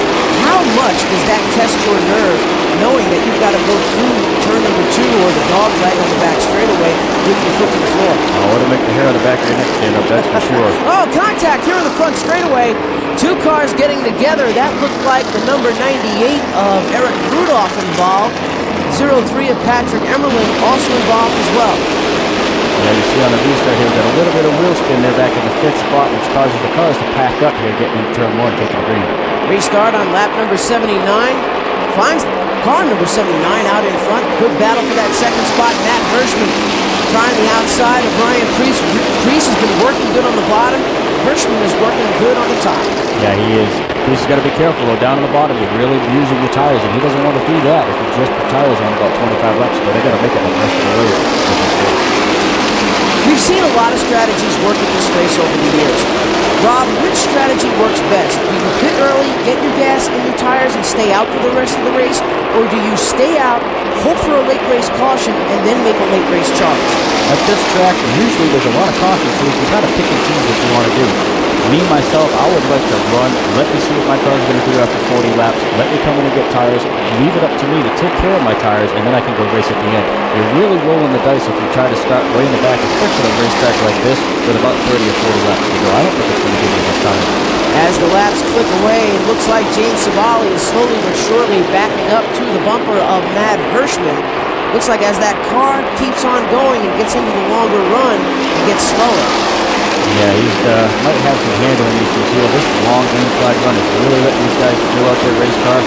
how much does that test your nerve, knowing that you've got to go through turn number 2 or the dog leg on the back straightaway with your foot to the floor? Oh, it'll make the hair on the back of your neck stand up, that's for sure. Oh, contact here on the front straightaway. Two cars getting together. That looked like the number 98 of Eric Rudolph involved. 03 of Patrick Emmerling also involved as well. Yeah, you see on the restart here, we've got a little bit of wheel spin there back in the 5th spot, which causes the cars to pack up here, getting into turn 1, taking the green. Restart on lap number 79. Finds car number 79 out in front. Good battle for that second spot. Matt Hirschman trying the outside of Ryan Preece. Preece has been working good on the bottom. Hirschman is working good on the top. Yeah, he is. Preece has got to be careful, though. Down on the bottom, you're really using your tires, and he doesn't want to do that if he just put tires on about 25 laps ago. They got to make it the rest of the race. We've seen a lot of strategies work at this race over the years. Rob, which strategy works best? Do you pit early, get your gas in your tires, and stay out for the rest of the race? Or do you stay out, hope for a late race caution, and then make a late race charge? At this track, usually there's a lot of caution, so you got to pick and choose what you want to do. Me, myself, I would like to run, let me see what my car's going to do after 40 laps, let me come in and get tires, leave it up to me to take care of my tires, and then I can go race at the end. You're really rolling the dice if you try to start way in the back, especially on a racetrack like this, with about 30 or 40 laps to go. I don't think it's going to give you enough time. As the laps click away, it looks like James Savali is slowly but surely backing up to the bumper of Matt Hirschman. Looks like as that car keeps on going and gets into the longer run, it gets slower. Yeah, he might have some handling issues here. This long inside run is really letting these guys fill out their race car.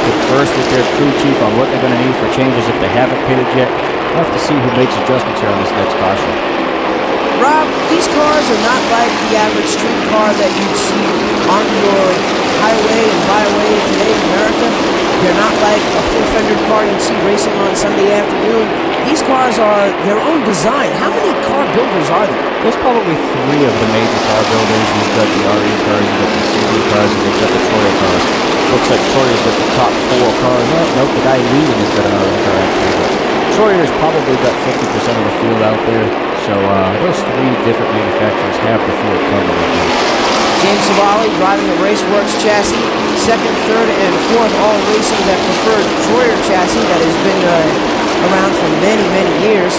Converse with their crew chief on what they're going to need for changes if they haven't pitted yet. We'll have to see who makes adjustments here on this next caution. Rob, these cars are not like the average street car that you'd see on your highway and byway today in America. They're not like a full-fendered car you'd see racing on Sunday afternoon. These cars are their own design. How many car builders are there? There's probably 3 of the major car builders. You've got the RE cars, you've got the CD cars, and you've got the Troyer cars. Looks like Troyer's got the top 4 cars. Nope, the guy leading has got another car actually. But Troyer's probably got 50% of the field out there. So those 3 different manufacturers have the field covered right now. James Savali driving the Raceworks chassis. 2nd, 3rd, and 4th all racing that preferred Troyer chassis that has been around for many, many years.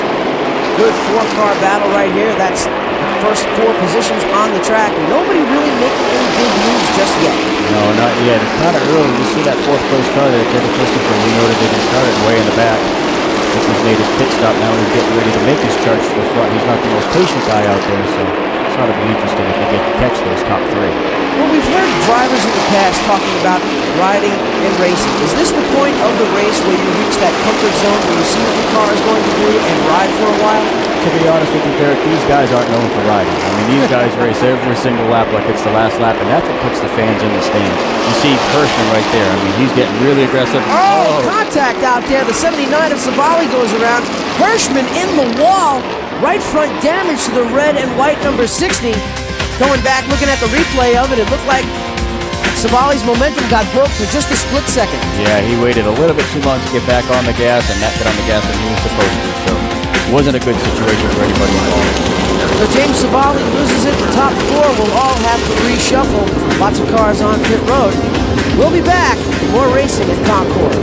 Good 4-car battle right here. That's the first 4 positions on the track. Nobody really making any big moves just yet. No, not yet. It's kind of early. You see that 4th place car there, Kevin Christopher. We noted that he started way in the back. I think he's made his pit stop now. He's getting ready to make his charge to the front. He's not the most patient guy out there, so it's ought to be interesting if we get to catch those top 3. Well, we've heard drivers in the past talking about riding and racing. Is this the point of the race where you reach that comfort zone where you see what the car is going to do and ride for a while? To be honest with you, Derek, these guys aren't known for riding. I mean, these guys race every single lap like it's the last lap, and that's what puts the fans in the stands. You see Hirschman right there. I mean, he's getting really aggressive. Oh, contact out there. The 79 of Savali goes around. Hirschman in the wall. Right front damage to the red and white number 60. Going back, looking at the replay of it, it looked like Savali's momentum got broke for just a split second. Yeah, he waited a little bit too long to get back on the gas, and that got on the gas when he was supposed to. So it wasn't a good situation for anybody involved. So James Savali loses it. The top 4 will all have to reshuffle. Lots of cars on pit road. We'll be back. More racing at Concord.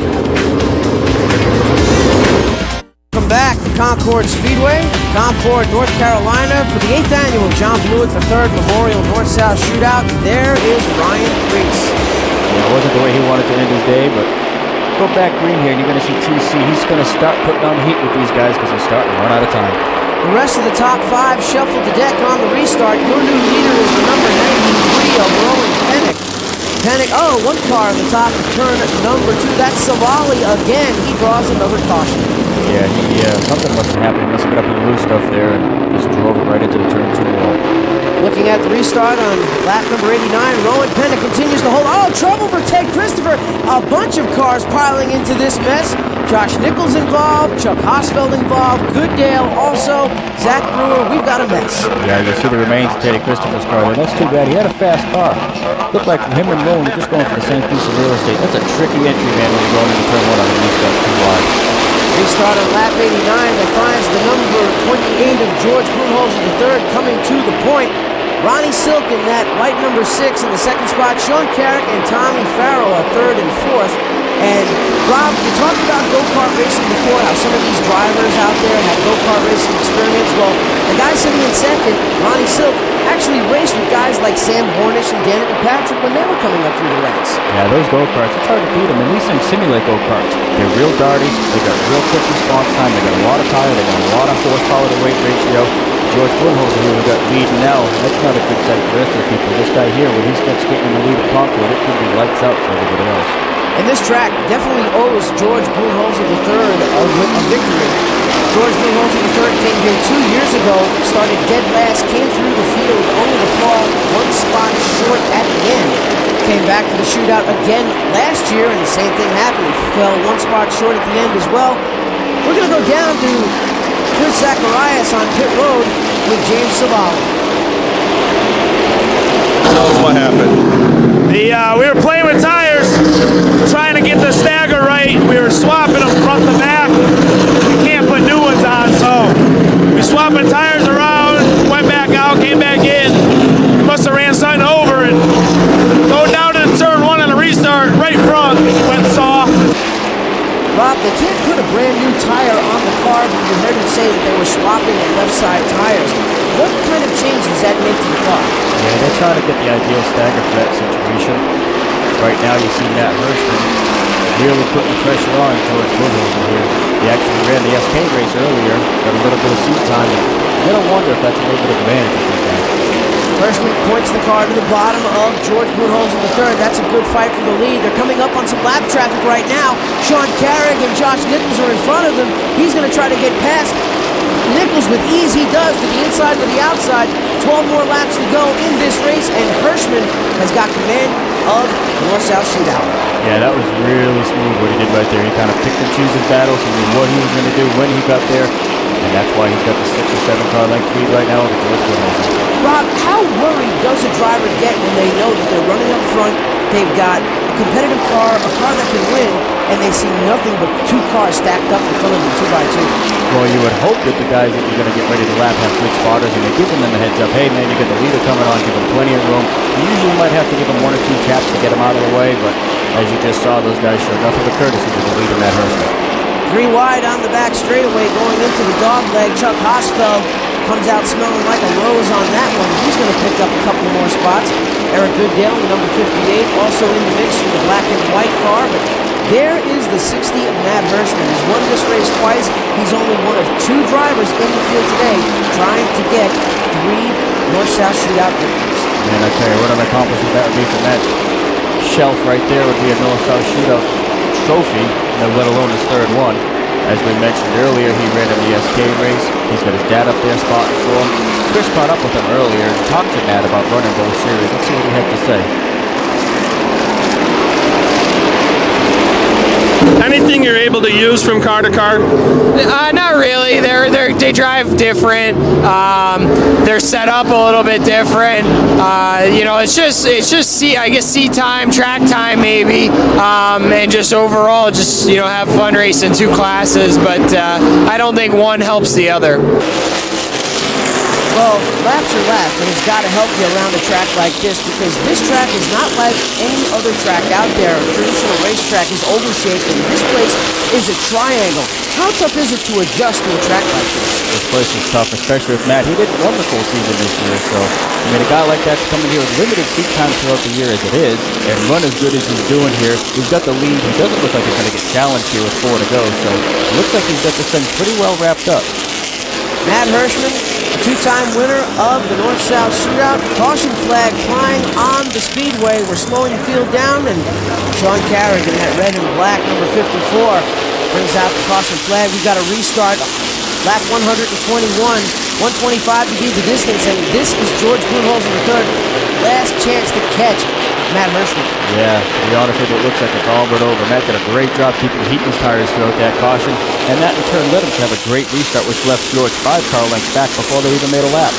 Welcome back to Concord Speedway, Concord, North Carolina, for the 8th annual John Blewett III Memorial North-South Shootout. There is Ryan Preece. Yeah, it wasn't the way he wanted to end his day, but go back green here, and you're going to see TC. He's going to start putting on heat with these guys because he's starting to run out of time. The rest of the top 5 shuffled the deck on the restart. Your new leader is the number 93 of Rowan Pennick. One car on the top of turn number 2. That's Savali again. He draws another caution. Yeah, something must have happened. He must have got up in the loose stuff there and just drove it right into the turn 2 wall. Looking at the restart on lap number 89, Rowan Penna continues to hold. Oh, trouble for Ted Christopher. A bunch of cars piling into this mess. Josh Nichols involved, Chuck Hosfeld involved, Goodale also, Zach Brewer. We've got a mess. Yeah, you see the remains of Teddy Christopher's car there. That's too bad. He had a fast car. Looked like him and Rowan were just going for the same piece of real estate. That's a tricky entry, man, when you're going into turn one on the restart too wide. Restart on lap 89 that finds the number 28 of George Brunholzer III coming to the point. Ronnie Silk in that white number 6 in the second spot. Sean Carrick and Tommy Farrell are third and fourth. And Rob, you talked about go-kart racing before, how some of these drivers out there have go-kart racing experience. Well, the guy sitting in second, Ronnie Silk, actually raced with guys like Sam Hornish and Danica Patrick when they were coming up through the ranks. Yeah, those go-karts, it's hard to beat them. And these things simulate go-karts. They're real darty, they got real quick response time, they got a lot of power, they got a lot of horsepower to weight ratio. George Brunholzer here, we got lead now. That's not a good sight for the rest of the people. This guy here, when he starts getting in the lead at Concord, it could be lights out for everybody else. And this track definitely owes George Brunholzer III a victory. George Brunholzer III came here 2 years ago, started dead last, came through the field only to fall one spot short at the end. Came back to the shootout again last year, and the same thing happened. He fell one spot short at the end as well. We're going to go down to Chris Zacharias on pit road with James Savali. Tell us what happened. We were playing with tires, trying to get the stagger right. We were swapping them front to back. We can't put new ones on, so we swapping tires around, went back out, came back in. We must have ran something over and go down to turn one on the restart, right front, went soft. Rob, they can't put a brand new tire on the car, but you heard him say that they were swapping the left side tires. What kind of change does that make to the car? Yeah, they're trying to get the ideal stagger for that situation. Right now you see Matt Hirschman really putting pressure on George Brunholzer here. He actually ran the SK race earlier, got a little bit of seat time. You gotta wonder if that's a little bit of advantage with these guys. Hirschman points the car to the bottom of George Brunholzer III. That's a good fight for the lead. They're coming up on some lap traffic right now. Sean Carrick and Josh Nichols are in front of them. He's going to try to get past Nichols with ease. He does, to the inside, to the outside. 12 more laps to go in this race, and Hirschman has got command of the North-South Shootout. Yeah, that was really smooth what he did right there. He kind of picked and chose his battles. He knew what he was going to do when he got there, and that's why he's got the 6 or 7 car length lead right now over George Brunholzer. Rob, how worried does a driver get when they know that they're running up front, they've got a competitive car, a car that can win, and they see nothing but 2 cars stacked up in front of them 2 by 2? Well, you would hope that the guys that you're going to get ready to lap have good spotters, and they give them the heads up. Hey, man, you got the leader coming on, give them plenty of room. You usually might have to give them 1 or 2 taps to get them out of the way, but as you just saw, those guys showed nothing but courtesy to the leader, Matt Hirschman. 3 wide on the back straightaway going into the dog leg. Chuck Hosfeld comes out smelling like a rose on that one. He's going to pick up a couple more spots. Eric Goodale, number 58, also in the mix with the black and white car. But there is the 60 of Matt Hirschman. He's won this race twice. He's only one of 2 drivers in the field today trying to get 3 North-South Shootout victories. Man, I tell you, what an accomplishment that would be from that shelf right there would be a North-South Shootout trophy, let alone his 3rd one. As we mentioned earlier, he ran in the SK race. He's got his dad up there spotting for him. Chris caught up with him earlier and talked to Matt about running both series. Let's see what he had to say. Anything you're able to use from car to car? Not really. They drive different. They're set up a little bit different. It's just seat time, track time maybe, and just overall just have fun racing 2 classes. But I don't think one helps the other. Well, laps are laps, and it's got to help you around a track like this, because this track is not like any other track out there. A traditional racetrack is oval-shaped, and this place is a triangle. How tough is it to adjust to a track like this? This place is tough, especially with Matt. He didn't run the full season this year, so a guy like that to come in here with limited seat time throughout the year as it is, and run as good as he's doing here. He's got the lead. He doesn't look like he's going to get challenged here with 4 to go, so it looks like he's got this thing pretty well wrapped up. Matt Hirschman, a 2-time winner of the North-South Shootout. Caution flag flying on the Speedway. We're slowing the field down, and Sean Carrick in that red and black, number 54, brings out the caution flag. We've got a restart. Lap 121. 125 to beat the distance, and this is George Brunholz in the third. Last chance to catch Matt Hirschman. Yeah, to be honest with you, it looks like it's all but over. Matt did a great job keeping the heat in his tires throughout that caution, and that in turn led him to have a great restart, which left George 5 car lengths back before they even made a lap.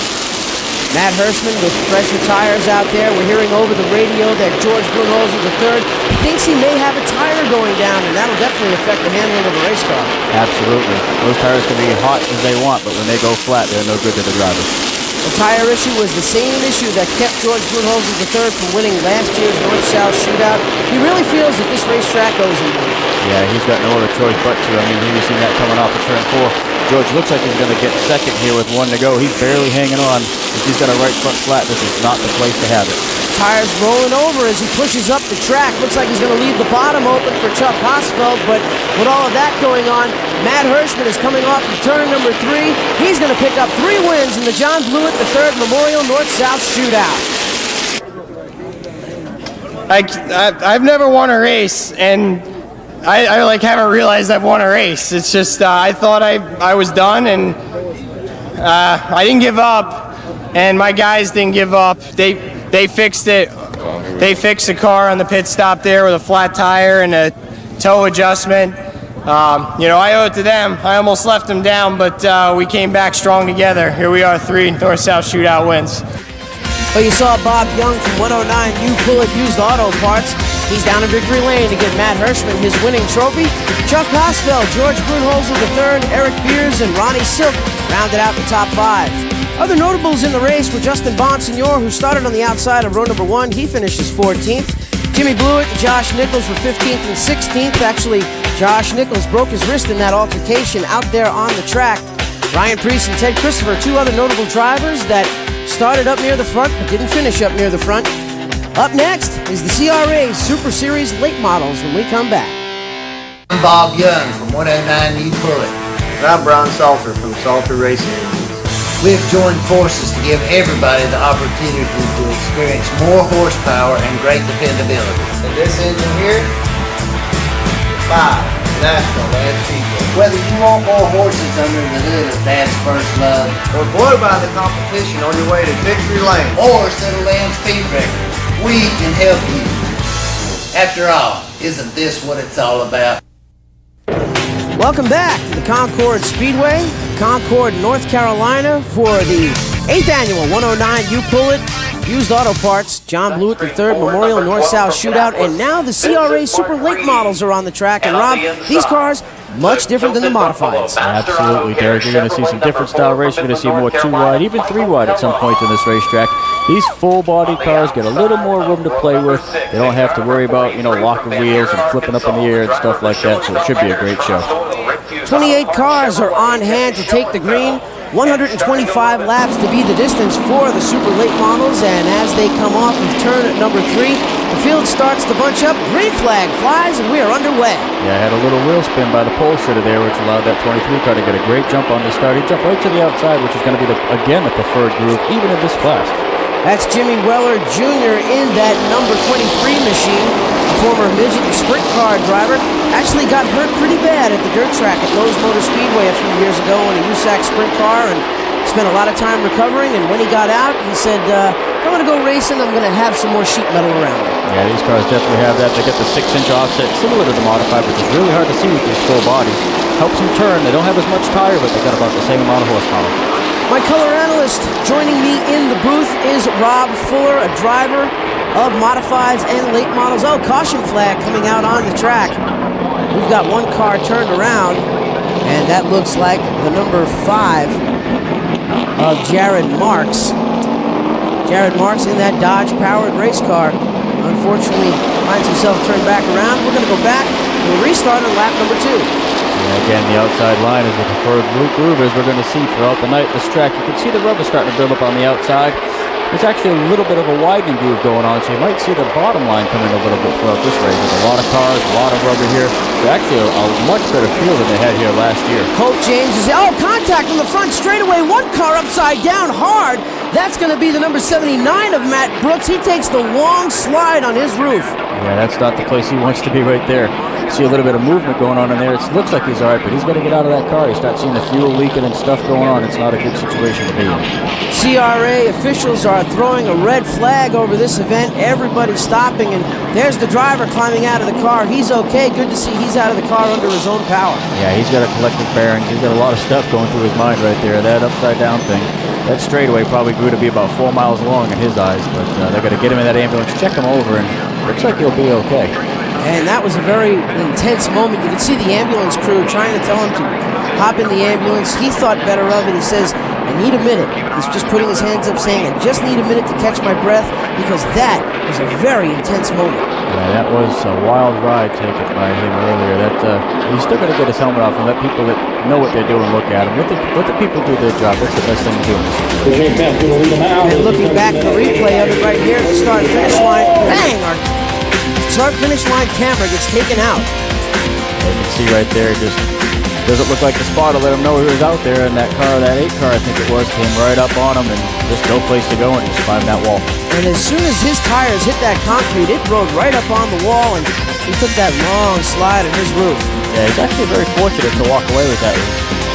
Matt Hirschman with fresher tires out there. We're hearing over the radio that George Brunholz is the third. He thinks he may have a tire going down, and that'll definitely affect the handling of a race car. Absolutely. Those tires can be hot as they want, but when they go flat, they're no good to the driver. The tire issue was the same issue that kept George Brunholz as the third from winning last year's North-South Shootout. He really feels that this racetrack owes him one. Yeah, he's got no other choice but to. I mean, he's seen that coming off of turn 4. George looks like he's going to get second here with 1 to go. He's barely hanging on. If he's got a right front flat, this is not the place to have it. Tires rolling over as he pushes up the track. Looks like he's going to leave the bottom open for Chuck Hosfeld, but with all of that going on, Matt Hirschman is coming off of turn number 3. He's going to pick up 3 wins in the John Blewett III Memorial North-South Shootout. I've never won a race, and I like haven't realized I've won a race. It's just I thought I was done, and I didn't give up, and my guys didn't give up. They fixed it. They fixed the car on the pit stop there with a flat tire and a toe adjustment. I owe it to them. I almost left them down, but we came back strong together. Here we are, 3 North-South Shootout wins. Well, you saw Bob Young from 109 U Pullett Used Auto Parts. He's down in victory lane to give Matt Hirschman his winning trophy. Chuck Hosfeld, George Brunholz III, Eric Beers, and Ronnie Silk rounded out the top 5. Other notables in the race were Justin Bonsignor, who started on the outside of row number 1. He finishes 14th. Jimmy Blewett and Josh Nichols were 15th and 16th. Actually, Josh Nichols broke his wrist in that altercation out there on the track. Ryan Priest and Ted Christopher, 2 other notable drivers that started up near the front but didn't finish up near the front. Up next is the CRA's Super Series late models when we come back. I'm Bob Young from 109 U Pullett. And I'm Brian Salter from Salter Racing Engines. We have joined forces to give everybody the opportunity to experience more horsepower and great dependability. And this engine here, 5 National Land Speedway. Whether you want more horses under the hood of Dad's first love, or blow by the competition on your way to victory lane, or set a land speed record, we can help you. After all, isn't this what it's all about? Welcome back to the Concord Speedway, Concord, North Carolina, for the 8th annual 109 U Pullett Used Auto Parts John Blewett III Memorial North-South Shootout. And now the CRA Super Late models are on the track. And Rob, these cars, much different than the modifieds. Absolutely, Derek. You're going to see some different style racing. You're going to see more 2-wide, even 3-wide at some point in this racetrack. These full-body cars get a little more room to play with. They don't have to worry about, locking wheels and flipping up in the air and stuff like that, so it should be a great show. 28 cars are on hand to take the green. 125 laps to be the distance for the super late models, and as they come off of turn at number 3, the field starts to bunch up. Green flag flies, and we are underway. Yeah, I had a little wheel spin by the pole sitter there, which allowed that 23 car to get a great jump on the start. He jumped right to the outside, which is going to be, again, the preferred groove, even in this class. That's Jimmy Weller Jr. in that number 23 machine. A former midget sprint car driver. Actually got hurt pretty bad at the dirt track at Lowe's Motor Speedway a few years ago in a USAC sprint car, and spent a lot of time recovering. And when he got out, he said, if I'm going to go racing, I'm going to have some more sheet metal around me. Yeah, these cars definitely have that. They get the 6-inch offset, similar to the modified, which is really hard to see with these full bodies. Helps them turn. They don't have as much tire, but they got about the same amount of horsepower. My color analyst joining me in the booth is Rob Fuller, a driver of modifieds and late models. Oh, caution flag coming out on the track. We've got one car turned around, and that looks like the number 5 of Jared Marks. Jared Marks in that Dodge-powered race car, unfortunately, finds himself turned back around. We're going to go back. We'll restart on lap number 2. And again, the outside line is the preferred groove, as we're going to see throughout the night. This track, you can see the rubber starting to build up on the outside. There's actually a little bit of a widening groove going on, so you might see the bottom line come in a little bit throughout this race. There's a lot of cars, a lot of rubber here. They're actually a much better field than they had here last year. Colt James is, contact in the front straightaway. One car upside down hard. That's going to be the number 79 of Matt Brooks. He takes the long slide on his roof. Yeah, that's not the place he wants to be right there. see a little bit of movement going on in there. It looks like he's all right, but he's got to get out of that car. You start seeing the fuel leaking and stuff going on. It's not a good situation to be in. CRA officials are throwing a red flag over this event. Everybody's stopping, and there's the driver climbing out of the car. He's okay. Good to see he's out of the car under his own power. Yeah, he's got a collective bearings. He's got a lot of stuff going through his mind right there. That upside down thing. That straightaway probably grew to be about 4 miles long in his eyes, but they're going to get him in that ambulance, check him over, and looks like he'll be okay. And that was a very intense moment. You could see the ambulance crew trying to tell him to hop in the ambulance. He thought better of it. He says, I need a minute. He's just putting his hands up saying, I just need a minute to catch my breath, because that was a very intense moment. Yeah, that was a wild ride taken by him earlier. He's still got to get his helmet off and let people that know what they're doing look at him. Let the people do their job. That's the best thing to do. And looking back at the replay of it right here at the start-finish line, bang! Our start-finish line camera gets taken out. You can see right there, just doesn't look like the spotter let him know he was out there, and that car, that 8 car I think it was, came right up on him and just no place to go and just climbed that wall. And as soon as his tires hit that concrete, it rode right up on the wall, and he took that long slide on his roof. Yeah, he's actually very fortunate to walk away with that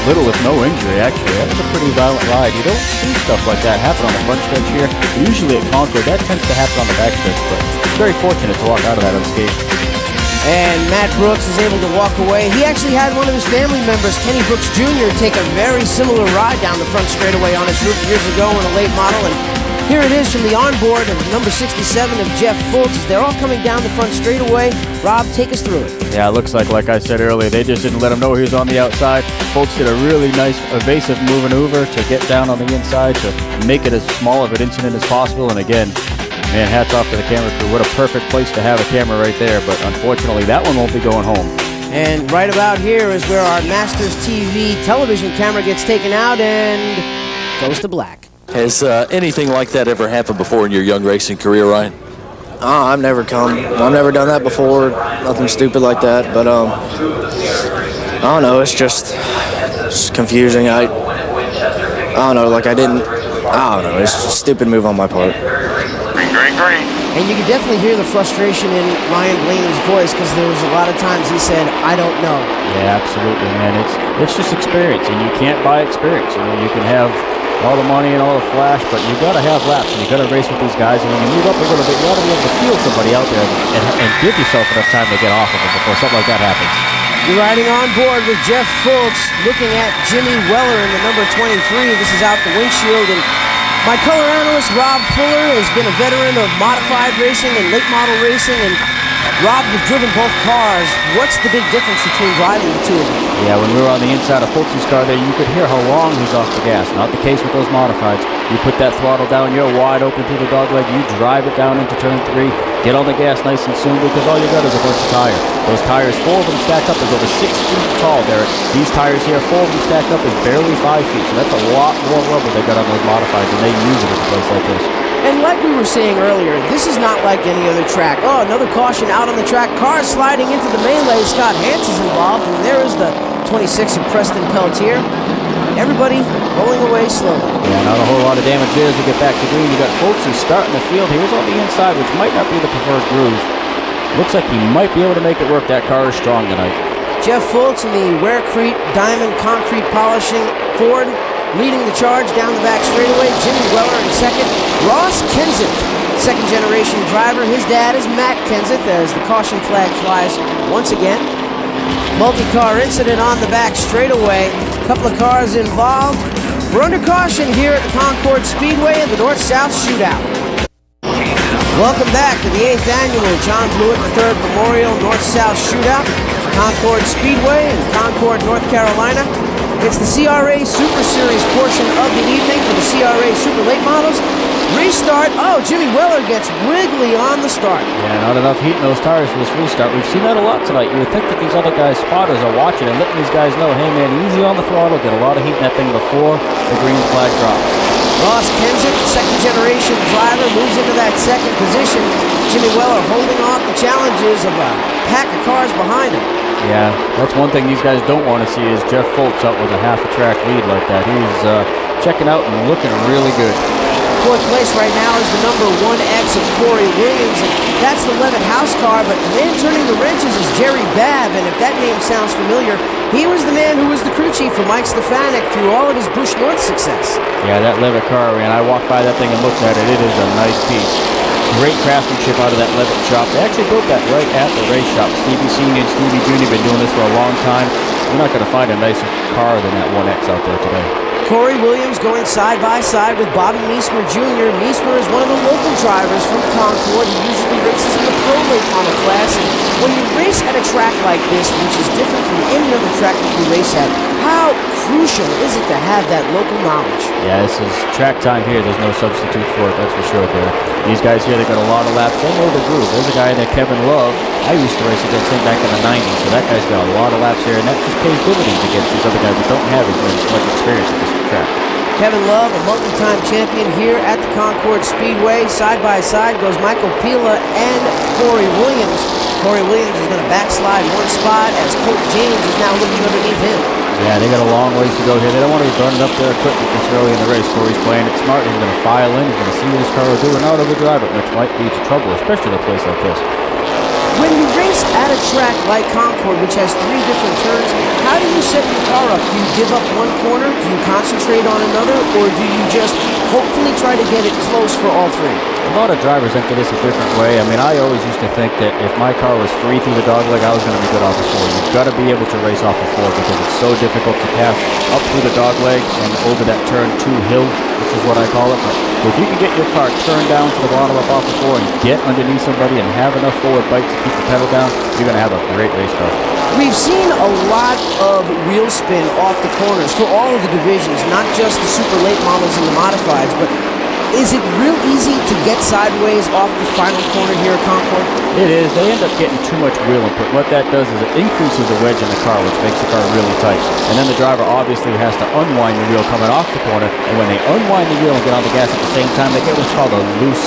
little if no injury, actually. That was a pretty violent ride. You don't see stuff like that happen on the front stretch here. Usually at Concord, that tends to happen on the back stretch, but he's very fortunate to walk out of that unscathed. And Matt Brooks is able to walk away. He actually had one of his family members, Kenny Brooks Jr., take a very similar ride down the front straightaway on his roof years ago in a late model. And here it is from the onboard of number 67 of Jeff Fultz. They're all coming down the front straightaway. Rob, take us through it. Yeah, it looks like I said earlier, they just didn't let him know he was on the outside. Fultz did a really nice evasive maneuver to get down on the inside to make it as small of an incident as possible. And again, man, hats off to the camera crew. What a perfect place to have a camera right there. But unfortunately, that one won't be going home. And right about here is where our Masters TV television camera gets taken out and goes to black. Has anything like that ever happened before in your young racing career, Ryan? I've never done that before. Nothing stupid like that. But I don't know. It's just confusing. I don't know. I don't know. It's just a stupid move on my part. Green. And you can definitely hear the frustration in Ryan Blaney's voice, because there was a lot of times he said, I don't know. Yeah, absolutely, man. It's just experience, and you can't buy experience. You can have all the money and all the flash, but you got to have laps, and you got to race with these guys. And when you move up a little bit, you got to be able to feel somebody out there and give yourself enough time to get off of them before something like that happens. You're riding on board with Jeff Fultz, looking at Jimmy Weller in the number 23. This is out the windshield, and my color analyst, Rob Fuller, has been a veteran of modified racing and late model racing. And Rob, you've driven both cars. What's the big difference between driving the two of them? Yeah, when we were on the inside of Fultz's car there, you could hear how long he's off the gas. Not the case with those modifieds. You put that throttle down, you're wide open through the dogleg, you drive it down into turn 3, get on the gas nice and soon, because all you got is a bunch of tires. Those tires, 4 of them stacked up is over 6 feet tall, Derek. These tires here, 4 of them stacked up is barely 5 feet. So that's a lot more rubber they got on those modifieds, and they use it at a place like this. And like we were saying earlier, this is not like any other track. Oh, another caution out on the track. Cars sliding into the melee. Scott Hanson's involved, and there is the 26 of Preston Pelletier. Everybody rolling away slowly. Yeah, not a whole lot of damage there as we get back to green. You got Fultz who's starting the field. He was on the inside, which might not be the preferred groove. Looks like he might be able to make it work. That car is strong tonight. Jeff Fultz in the Werecrete Diamond Concrete Polishing Ford, leading the charge down the back straightaway. Jimmy Weller in second. Ross Kenseth, second generation driver. His dad is Matt Kenseth as the caution flag flies once again. Multi-car incident on the back straightaway. A couple of cars involved. We're under caution here at the Concord Speedway in the North-South Shootout. Welcome back to the 8th annual John Blewett III Memorial North-South Shootout, Concord Speedway in Concord, North Carolina. It's the CRA Super Series portion of the evening for the CRA Super Late Models. Restart. Oh, Jimmy Weller gets wiggly on the start. Yeah, not enough heat in those tires for this restart. We've seen that a lot tonight. You would think that these other guys' spotters are watching and letting these guys know, hey man, easy on the throttle, get a lot of heat in that thing before the green flag drops. Ross Kenseth, second generation driver, moves into that second position. Jimmy Weller holding off the challenges of a pack of cars behind him. Yeah, that's one thing these guys don't want to see is Jeff Fultz out with a half a track lead like that. He's checking out and looking really good. Fourth place right now is the number 1X of Corey Williams, and that's the Levitt House car, but the man turning the wrenches is Jerry Babb, and if that name sounds familiar, he was the man who was the crew chief for Mike Stefanik through all of his Busch North success. Yeah, that Levitt car, man, I walked by that thing and looked at it. It is a nice piece. Great craftsmanship out of that Levitt shop. They actually built that right at the race shop. Stevie Sr. and Stevie Jr. have been doing this for a long time. You're not going to find a nicer car than that 1X out there today. Corey Williams going side by side with Bobby Meesmer Jr. Meesmer is one of the local drivers from Concord. He usually races in the pro late model class. And when you race at a track like this, which is different from any other track that you race at, how crucial is it to have that local knowledge? Yeah, this is track time here. There's no substitute for it, that's for sure there. These guys here, they got a lot of laps. They know the groove. There's a guy there, Kevin Love. I used to race against him back in the 90s, so that guy's got a lot of laps here, and that just pays dividends against these other guys that don't have as much experience at this track. Kevin Love, a multi-time champion here at the Concord Speedway. Side by side goes Michael Pila and Corey Williams. Corey Williams is going to backslide one spot as Colt James is now looking underneath him. Yeah, they got a long ways to go here. They don't want to be burning up their equipment this early in the race. Corey's playing it smart. He's going to file in. He's going to see what his car will do and not overdrive it, which might lead to trouble, especially at a place like this. When you race at a track like Concord, which has 3 different turns, how do you set your car up? Do you give up one corner? Do you concentrate on another? Or do you just hopefully try to get it close for all 3? A lot of drivers enter this a different way. I mean, I always used to think that if my car was free through the dogleg, I was going to be good off of 4. You've got to be able to race off of 4 because it's so difficult to pass up through the dogleg and over that turn 2 hill, which is what I call it. But if you can get your car turned down to the bottom up off of 4 and get underneath somebody and have enough forward bite to keep the pedal down, you're going to have a great race car. We've seen a lot of wheel spin off the corners for all of the divisions, not just the super late models and the modifieds, but is it real easy to get sideways off the final corner here at Concord? It is. They end up getting too much wheel input. What that does is it increases the wedge in the car, which makes the car really tight. And then the driver obviously has to unwind the wheel coming off the corner. And when they unwind the wheel and get on the gas at the same time, they get what's called a loose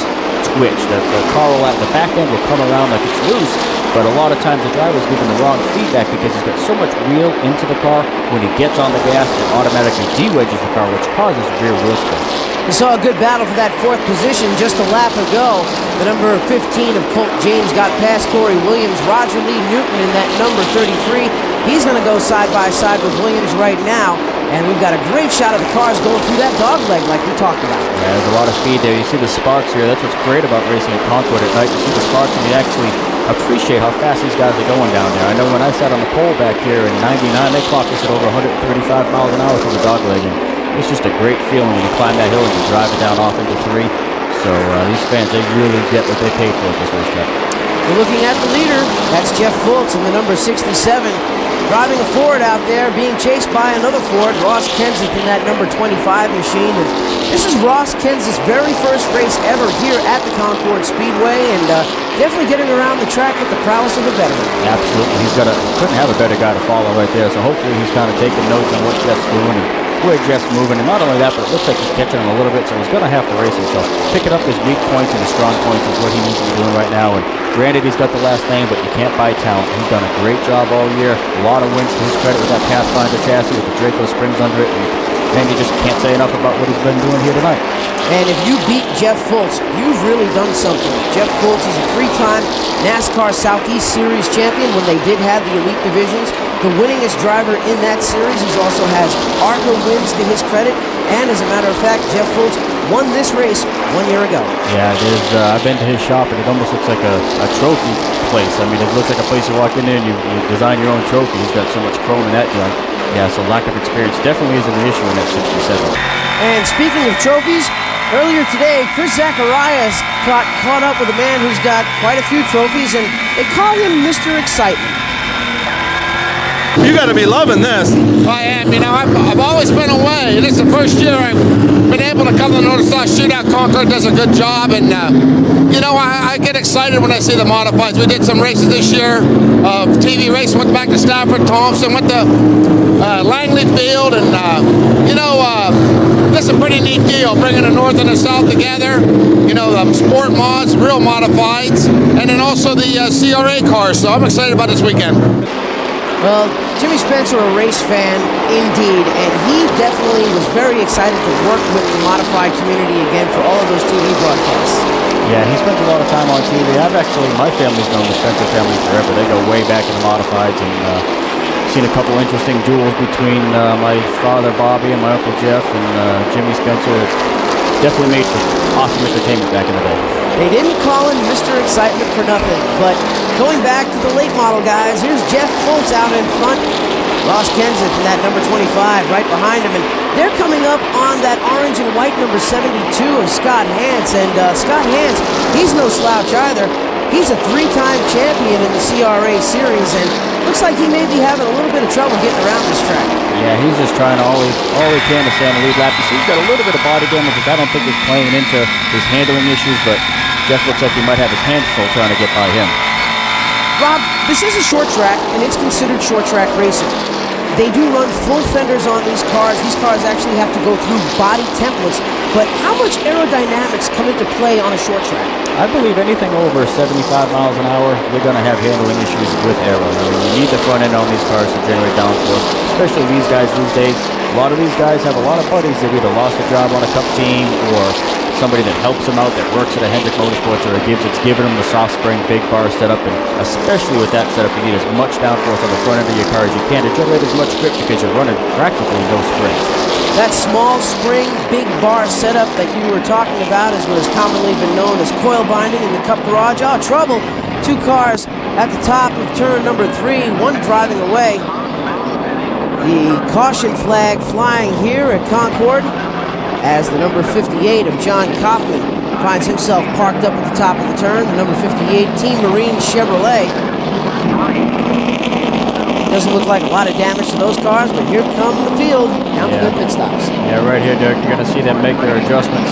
twitch. The car will, the back end will come around like it's loose. But a lot of times the driver's giving the wrong feedback because he's got so much wheel into the car. When he gets on the gas, it automatically de-wedges the car, which causes rear wheel spin. We saw a good battle for that 4th position just a lap ago. The number 15 of Colt James got past Corey Williams. Roger Lee Newton in that number 33. He's going to go side by side with Williams right now. And we've got a great shot of the cars going through that dog leg like we talked about. Yeah, there's a lot of speed there. You see the sparks here. That's what's great about racing at Concord at night. You see the sparks and you actually appreciate how fast these guys are going down there. I know when I sat on the pole back here in 99, they clocked us at over 135 miles an hour through the dog leg. And it's just a great feeling when you climb that hill and you drive it down off into 3. So these fans, they really get what they paid for at this racetrack. We're looking at the leader. That's Jeff Fultz in the number 67. Driving a Ford out there, being chased by another Ford, Ross Kenseth in that number 25 machine. And this is Ross Kenseth's very first race ever here at the Concord Speedway, and definitely getting around the track with the prowess of a veteran. Absolutely. Couldn't have a better guy to follow right there. So hopefully he's kind of taking notes on what Jeff's doing and where Jeff's moving. And not only that, but it looks like he's catching him a little bit, so he's going to have to race himself. Picking up his weak points and his strong points is what he needs to be doing right now. And granted, he's got the last name, but you can't buy talent. He's done a great job all year. A lot of wins to his credit with that Pathfinder chassis with the Draco springs under it. And you just can't say enough about what he's been doing here tonight. And if you beat Jeff Fultz, you've really done something. Jeff Fultz is a 3-time NASCAR Southeast Series champion when they did have the elite divisions. The winningest driver in that series. He also has ARCA wins to his credit. And as a matter of fact, Jeff Fultz won this race 1 year ago. Yeah, it is. I've been to his shop, and it almost looks like a trophy place. I mean, it looks like a place you walk in there and you design your own trophy. He's got so much chrome in that joint. Yeah, so lack of experience definitely isn't an issue in that 67. And speaking of trophies, earlier today, Chris Zacharias got caught up with a man who's got quite a few trophies, and they call him Mr. Excitement. You got to be loving this. I am. You know, I've always been away. This is the first year I've been able to come to the North Star Shootout. Concord does a good job, and you know, I get excited when I see the modifieds. We did some races this year. TV race, went back to Stafford, Thompson, went to Langley Field, and you know, this is a pretty neat deal, bringing the North and the South together. You know, the sport mods, real modifieds, and then also the CRA cars. So I'm excited about this weekend. Well, Jimmy Spencer, a race fan indeed, and he definitely was very excited to work with the modified community again for all of those TV broadcasts. Yeah, he spends a lot of time on TV. My family's known the Spencer family forever. They go way back in the modifieds, and seen a couple interesting duels between my father, Bobby, and my uncle Jeff, and Jimmy Spencer. It's definitely made for awesome entertainment back in the day. They didn't call him Mr. Excitement for nothing, but going back to the late model guys, here's Jeff Fultz out in front. Ross Kenseth in that number 25 right behind him, and they're coming up on that orange and white number 72 of Scott Hance, and Scott Hance, he's no slouch either. He's a three-time champion in the CRA series, and looks like he may be having a little bit of trouble getting around this track. Yeah, he's just trying all he can to stay on the lead lap. He's got a little bit of body damage, which I don't think is playing into his handling issues, but Jeff looks like he might have his hands full trying to get by him. Rob, this is a short track, and it's considered short track racing. They do run full fenders on these cars. These cars actually have to go through body templates, but how much aerodynamics come into play on a short track? I believe anything over 75 miles an hour, you're going to have handling issues with aero. I mean, you need the front end on these cars to generate downforce, especially these guys these days. A lot of these guys have a lot of buddies that either lost a job on a cup team or somebody that helps them out that works at a Hendrick Motorsports or it's giving them the soft spring big bar setup, and especially with that setup you need as much downforce on the front end of your car as you can to generate as much grip because you're running practically no springs. That small spring big bar setup that you were talking about is what has commonly been known as coil binding in the Cup Garage. Oh, trouble. Two cars at the top of turn number 3, one driving away. The caution flag flying here at Concord as the number 58 of John Kaufman finds himself parked up at the top of the turn. The number 58 Team Marine Chevrolet. Doesn't look like a lot of damage to those cars, but here come the field down to their pit stops. Yeah, right here, Derek, you're going to see them make their adjustments.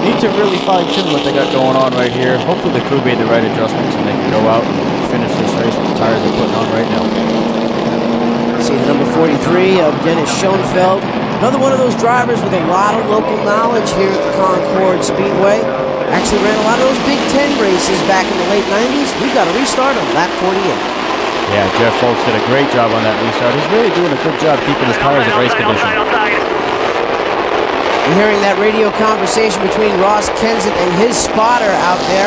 Need to really fine-tune what they got going on right here. Hopefully the crew made the right adjustments and they can go out and finish this race with the tires they're putting on right now. See the number 43 of Dennis Schoenfeld. Another one of those drivers with a lot of local knowledge here at the Concord Speedway. Actually ran a lot of those Big Ten races back in the late 90s. We've got a restart on lap 48. Yeah, Jeff Fultz did a great job on that restart. He's really doing a good job keeping his tires in race condition. You're hearing that radio conversation between Ross Kenseth and his spotter out there.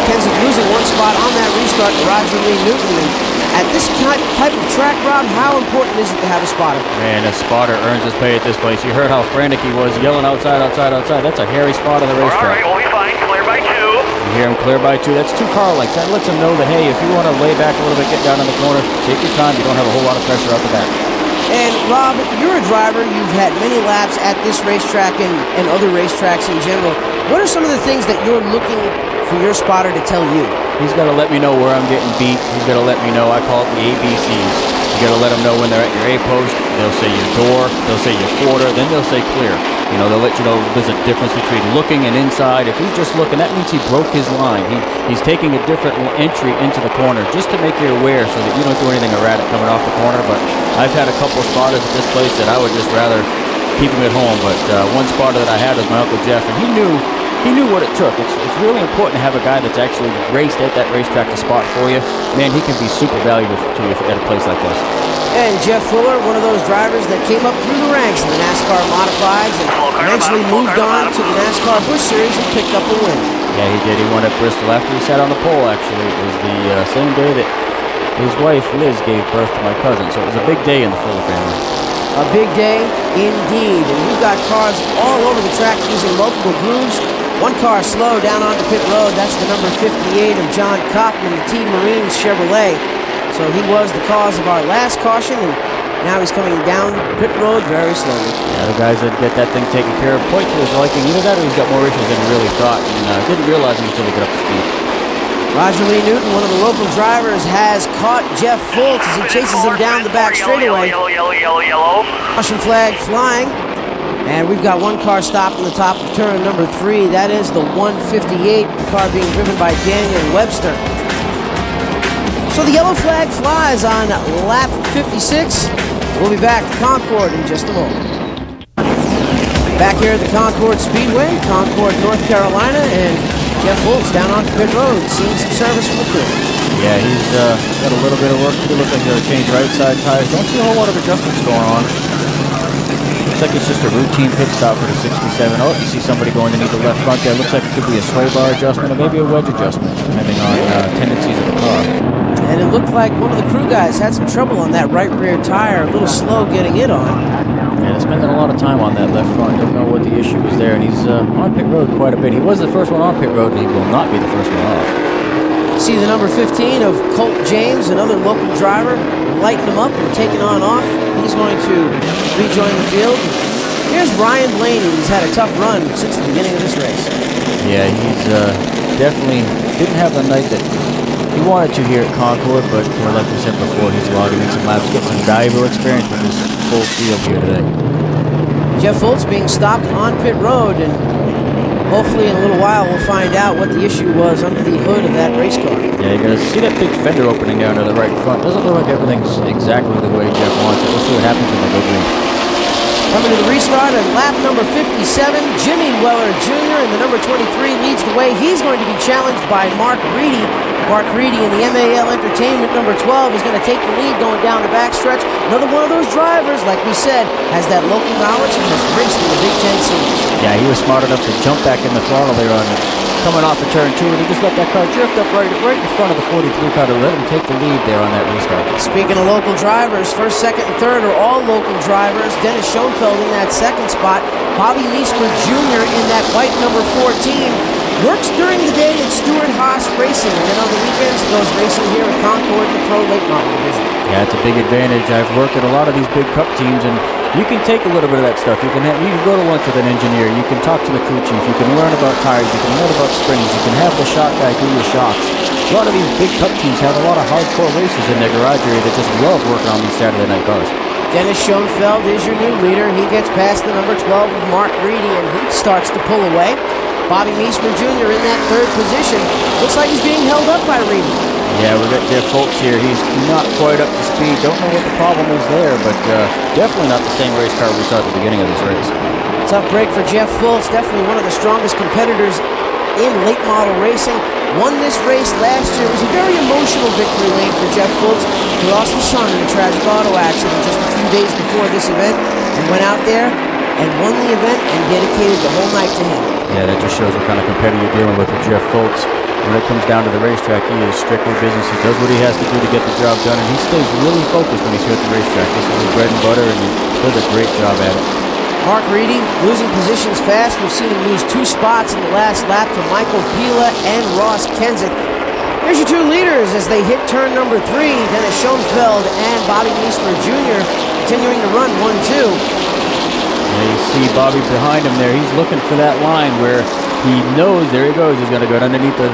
Kenseth losing one spot on that restart to Roger Lee Newton. And at this type of track, Rob, how important is it to have a spotter? Man, a spotter earns his pay at this place. You heard how frantic he was, yelling outside, outside, outside. That's a hairy spot on the racetrack. All right, we'll be fine. Clear by 2. You hear him clear by 2. That's 2 car lengths. That lets him know that, hey, if you want to lay back a little bit, get down in the corner, take your time. You don't have a whole lot of pressure out the back. And Rob, you're a driver. You've had many laps at this racetrack and other racetracks in general. What are some of the things that you're looking for your spotter to tell you? He's got to let me know where I'm getting beat. He's got to let me know. I call it the ABCs. You got to let them know when they're at your A post. They'll say your door. They'll say your quarter. Then they'll say clear. You know, they'll let you know there's a difference between looking and inside. If he's just looking, that means he broke his line. He's taking a different entry into the corner just to make you aware so that you don't do anything erratic coming off the corner. But I've had a couple of spotters at this place that I would just rather keep him at home. But one spotter that I had was my Uncle Jeff, and he knew what it took. It's really important to have a guy that's actually raced at that racetrack to spot for you. Man, he can be super valuable to you at a place like this. And Jeff Fuller, one of those drivers that came up through the ranks in the NASCAR Modifieds and eventually moved on to the NASCAR Busch Series and picked up a win. Yeah, he did. He won at Bristol after he sat on the pole, actually. It was the same day that his wife, Liz, gave birth to my cousin. So it was a big day in the Fuller family. A big day indeed. And we've got cars all over the track using multiple grooves. One car slow down onto pit road. That's the number 58 of John Kaufman, the Team Marine Chevrolet. So he was the cause of our last caution, and now he's coming down pit road very slowly. Yeah, the guys that get that thing taken care of quite to his liking. Either that or he's got more issues than he really thought, and didn't realize him until he got up to speed. Roger Lee Newton, one of the local drivers, has caught Jeff Fultz as he chases him down the back straightaway. Yellow. Caution flag flying. And we've got one car stopped in the top of turn number 3. That is the 158, the car being driven by Daniel Webster. So the yellow flag flies on lap 56. We'll be back to Concord in just a moment. Back here at the Concord Speedway, Concord, North Carolina, and Jeff Fultz down on pit road, seeing some service from the crew. Yeah, he's got a little bit of work to do. Looks like he'll change right side tires. Don't see a whole lot of adjustments going on. Looks like it's just a routine pit stop for the 67. Oh, you see somebody going underneath the left front there. Looks like it could be a sway bar adjustment or maybe a wedge adjustment, depending on tendencies of the car. And it looked like one of the crew guys had some trouble on that right rear tire, a little slow getting it on. Yeah, they're spending a lot of time on that left front. Don't know what the issue is there, and he's on pit road quite a bit. He was the first one on pit road, and he will not be the first one off. See the number 15 of Colt James, another local driver, lighting him up and taking on off. He's going to rejoin the field. Here's Ryan Blaney. He's had a tough run since the beginning of this race. Yeah, he's definitely didn't have the night that he wanted to here at Concord, but like we said before, he's logging in some laps, getting some valuable experience with this full field here today. Jeff Fultz being stopped on pit road, and hopefully in a little while we'll find out what the issue was under the hood of that race car. Yeah, you gotta see that big fender opening down to the right front. Doesn't look like everything's exactly the way Jeff wants it. We'll see what happens when they go green. Coming to the restart at lap number 57, Jimmy Weller Jr. and the number 23 leads the way. He's going to be challenged by Mark Reedy. Mark Reedy in the MAL Entertainment number 12 is going to take the lead going down the backstretch. Another one of those drivers, like we said, has that local knowledge and has raced in the Big Ten series. Yeah, he was smart enough to jump back in the throttle there on coming off of turn 2, and he just let that car drift up right in front of the 43 car to let him take the lead there on that restart. Speaking of local drivers, first, second, and third are all local drivers. Dennis Schoenfeld in that second spot. Bobby Meismer Jr. in that white number 14. Works during the day at Stuart Haas Racing, and then on the weekends he goes racing here at Concord in the Pro Late Model Division. Yeah, it's a big advantage. I've worked at a lot of these big cup teams, and you can take a little bit of that stuff. You can go to lunch with an engineer. You can talk to the crew chief. You can learn about tires. You can learn about springs. You can have the shock guy do your shocks. A lot of these big cup teams have a lot of hardcore racers in their garage area that just love working on these Saturday night cars. Dennis Schoenfeld is your new leader. He gets past the number 12 of Mark Reedy, and he starts to pull away. Bobby Meismer Jr. in that third position. Looks like he's being held up by Reedy. Yeah, we've got Jeff Fultz here. He's not quite up to speed. Don't know what the problem is there, but definitely not the same race car we saw at the beginning of this race. Tough break for Jeff Fultz. Definitely one of the strongest competitors in late model racing. Won this race last year. It was a very emotional victory lane for Jeff Fultz. He lost his son in a tragic auto accident just a few days before this event and went out there and won the event and dedicated the whole night to him. Yeah, that just shows what kind of competitor you're dealing with Jeff Fultz. When it comes down to the racetrack, he is strictly business. He does what he has to do to get the job done, and he stays really focused when he's here at the racetrack. This is his bread and butter, and he does a great job at it. Mark Reedy losing positions fast. We've seen him lose 2 spots in the last lap to Michael Pila and Ross Kensick. Here's your 2 leaders as they hit turn number 3. Dennis Schoenfeld and Bobby Meismer Jr. continuing to run 1-2. Yeah, you see Bobby behind him there. He's looking for that line where he knows, there he goes, he's going to go underneath the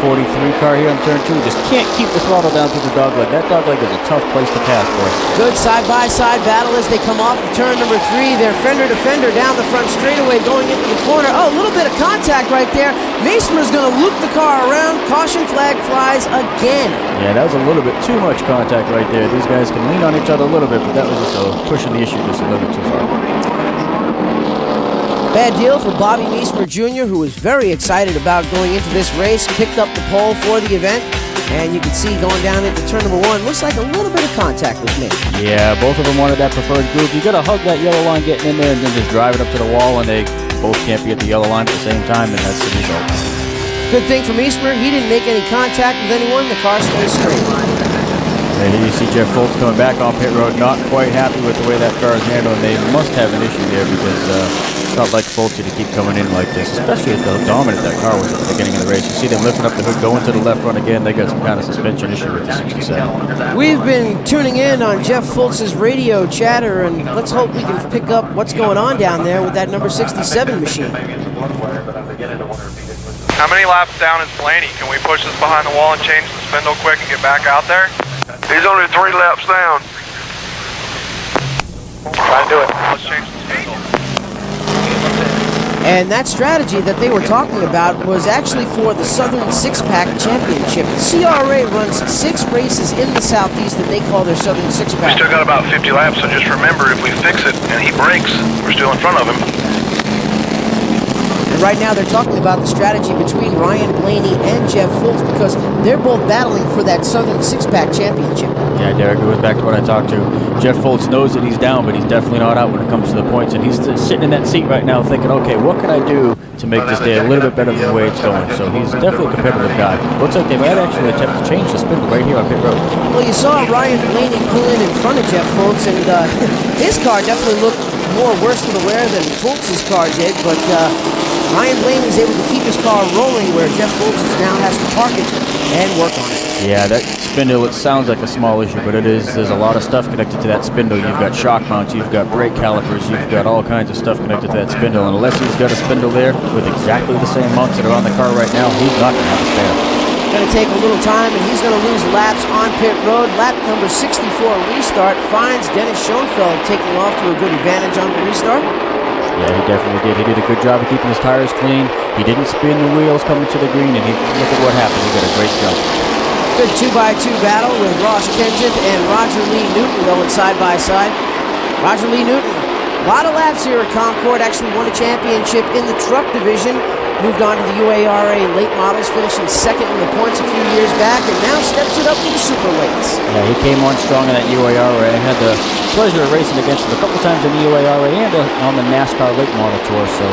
43 car here on turn 2. Just can't keep the throttle down through the dogleg. That dogleg is a tough place to pass for. Good side-by-side battle as they come off of turn number 3. They're fender to fender down the front straightaway going into the corner. Oh, a little bit of contact right there. Meismer's going to loop the car around. Caution flag flies again. Yeah, that was a little bit too much contact right there. These guys can lean on each other a little bit, but that was just pushing the issue just a little bit too far. Bad deal for Bobby Meismer Jr., who was very excited about going into this race, picked up the pole for the event, and you can see going down into turn number 1, looks like a little bit of contact was made. Yeah, both of them wanted that preferred groove. You got to hug that yellow line getting in there and then just drive it up to the wall, and they both can't be at the yellow line at the same time, and that's the result. Good thing for Meismer, he didn't make any contact with anyone. The car stays straight. And here you see Jeff Fultz coming back on pit road, not quite happy with the way that car is handled. They must have an issue there because it's not like Fultz to keep coming in like this, especially with how dominant that car was at the beginning of the race. You see them lifting up the hood, going to the left front again. They got some kind of suspension issue with the 67. We've been tuning in on Jeff Fultz's radio chatter, and let's hope we can pick up what's going on down there with that number 67 machine. How many laps down is Blaney? Can we push this behind the wall and change the spindle quick and get back out there? He's only 3 laps down. Try to do it. Let's change the spindle. And that strategy that they were talking about was actually for the Southern Six-Pack Championship. The CRA runs 6 races in the Southeast that they call their Southern Six-Pack. We still got about 50 laps, so just remember, if we fix it and he breaks, we're still in front of him. And right now they're talking about the strategy between Ryan Blaney and Jeff Fultz because they're both battling for that Southern Six-Pack Championship. Yeah, Derek, it goes back to what I talked to. Jeff Fultz knows that he's down, but he's definitely not out when it comes to the points. And he's sitting in that seat right now thinking, okay, what can I do to make this day a little bit better than the way it's going? So he's definitely a competitive guy. Looks like they might actually attempt to change the spindle right here on pit road. Well, you saw Ryan Blaney pull in front of Jeff Fultz, and his car definitely looked more worse for the wear than Fultz's car did, but Ryan Blaney is able to keep his car rolling where Jeff Fultz now has to park it and work on it. Yeah, that spindle, it sounds like a small issue, but it is. There's a lot of stuff connected to that spindle. You've got shock mounts, you've got brake calipers, you've got all kinds of stuff connected to that spindle. And unless he's got a spindle there with exactly the same mounts that are on the car right now, he's not going to have a spare. Going to take a little time, and he's going to lose laps on pit road. Lap number 64 restart finds Dennis Schoenfeld taking off to a good advantage on the restart. Yeah, he definitely did. He did a good job of keeping his tires clean. He didn't spin the wheels coming to the green, and look at what happened. He got a great jump. Good 2x2 battle with Ross Kenseth and Roger Lee Newton going side by side. Roger Lee Newton, a lot of laps here at Concord, actually won a championship in the truck division. Moved on to the UARA late models, finishing second in the points a few years back, and now steps it up to the super weights. Yeah, he came on strong in that UARA. I had the pleasure of racing against him a couple times in the UARA and on the NASCAR late model tour, so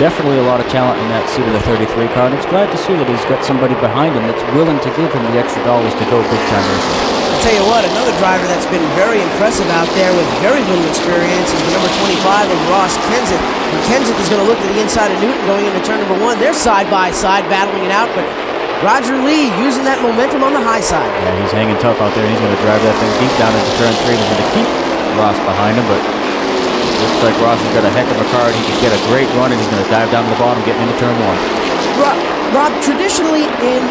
definitely a lot of talent in that seat of the 33 car, and it's glad to see that he's got somebody behind him that's willing to give him the extra dollars to go big time racing. I'll tell you what, another driver that's been very impressive out there with very little experience is the number 25 of Ross Kenseth. And Kenseth is going to look to the inside of Newton going into turn number 1. They're side by side battling it out, but Roger Lee using that momentum on the high side. Yeah, he's hanging tough out there. He's going to drive that thing deep down into turn 3. He's going to keep Ross behind him, but looks like Ross has got a heck of a car. He can get a great run, and he's going to dive down to the bottom, getting into turn 1. Rob, traditionally in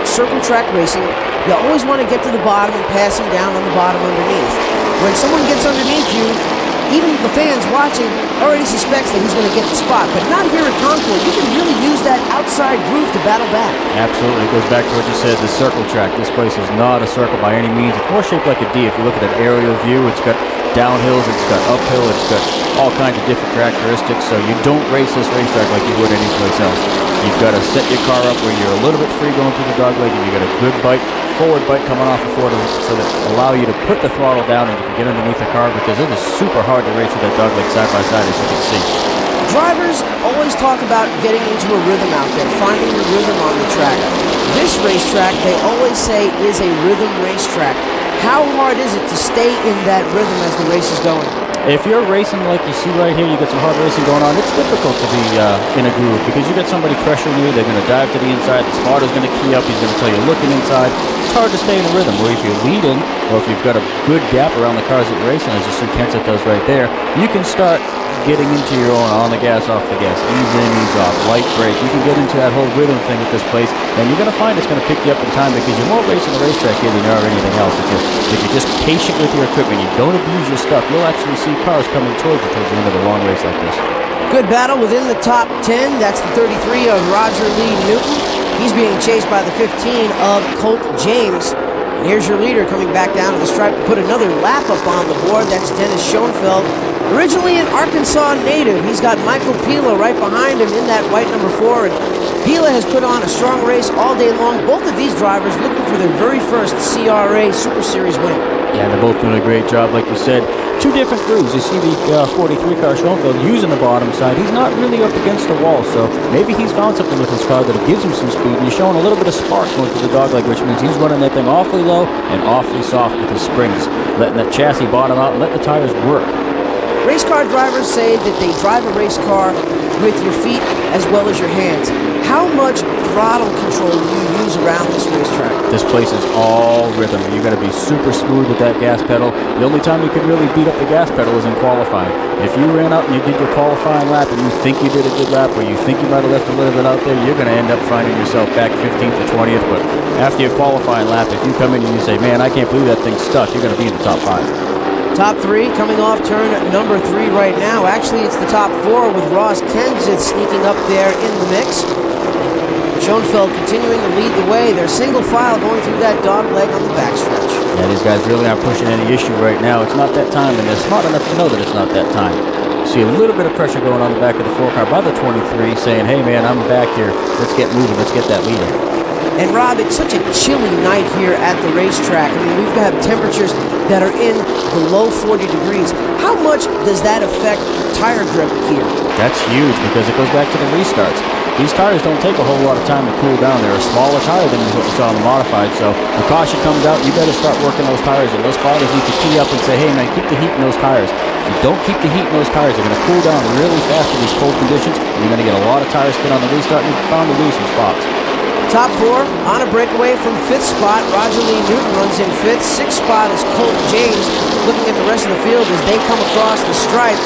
circle track racing, you always want to get to the bottom and pass him down on the bottom underneath. When someone gets underneath you, even the fans watching already suspects that he's going to get the spot. But not here at Concord. You can really use that outside groove to battle back. Absolutely. It goes back to what you said, the circle track. This place is not a circle by any means. It's more shaped like a D. If you look at an aerial view, it's got downhills, it's got uphill, it's got all kinds of different characteristics. So you don't race this racetrack like you would any place else. You've got to set your car up where you're a little bit free going through the dogleg, and you got a good bite, forward bite coming off the forward, so that allow you to put the throttle down and you can get underneath the car, because it is super hard to race with that dogleg side by side, as you can see. Drivers always talk about getting into a rhythm out there, finding the rhythm on the track. This racetrack, they always say, is a rhythm racetrack. How hard is it to stay in that rhythm as the race is going? If you're racing like you see right here, you got some hard racing going on, it's difficult to be in a groove, because you got somebody pressuring you. They're going to dive to the inside. The spotter's going to key up. He's going to tell you looking inside. It's hard to stay in a rhythm. Where if you're leading, or if you've got a good gap around the cars that you're racing, as you see Kenseth does right there, you can start getting into your own on the gas, off the gas, ease in, ease off, light brake. You can get into that whole rhythm thing at this place, and you're going to find it's going to pick you up in time, because you're more racing the racetrack here than you are anything else. If you're just patient with your equipment, you don't abuse your stuff, you'll actually see cars coming towards you towards the end of a long race like this. Good battle within the top 10. That's the 33 of Roger Lee Newton. He's being chased by the 15 of Colt James. And here's your leader coming back down to the stripe to put another lap up on the board. That's Dennis Schoenfeld. Originally an Arkansas native, he's got Michael Pila right behind him in that white number 4. And Pila has put on a strong race all day long. Both of these drivers looking for their very first CRA Super Series win. Yeah, they're both doing a great job, like you said. Two different grooves. You see the 43 car Schoenfeld using the bottom side. He's not really up against the wall, so maybe he's found something with his car that gives him some speed. And he's showing a little bit of spark going through the dogleg, which means he's running that thing awfully low and awfully soft with his springs, letting that chassis bottom out and let the tires work. Race car drivers say that they drive a race car with your feet as well as your hands. How much throttle control do you use around this racetrack? This place is all rhythm. You got to be super smooth with that gas pedal. The only time you can really beat up the gas pedal is in qualifying. If you ran out and you did your qualifying lap and you think you did a good lap, or you think you might have left a little bit out there, you're going to end up finding yourself back 15th or 20th. But after your qualifying lap, if you come in and you say, man, I can't believe that thing's stuck, you're going to be in the top 5. Top 3 coming off turn number 3 right now. Actually, it's the top 4 with Ross Kenseth sneaking up there in the mix. Schoenfeld continuing to lead the way. They're single file going through that dog leg on the backstretch. Yeah, these guys really aren't pushing any issue right now. It's not that time, and they're smart enough to know that it's not that time. See a little bit of pressure going on the back of the 4 car by the 23, saying, hey man, I'm back here. Let's get moving. Let's get that leader. And Rob, it's such a chilly night here at the racetrack. I mean, we've got temperatures that are in the low 40 degrees. How much does that affect tire grip here? That's huge because it goes back to the restarts. These tires don't take a whole lot of time to cool down. They're a smaller tire than what we saw in the modified. So when caution comes out, you better start working those tires. And those spotters need to key up and say, hey man, keep the heat in those tires. If you don't keep the heat in those tires, they're going to cool down really fast in these cold conditions. And you're going to get a lot of tire spin on the restart, and you're bound to lose some spots. Top 4 on a breakaway from 5th spot. Roger Lee Newton runs in 5th. 6th spot is Colt James. Looking at the rest of the field as they come across the stripe.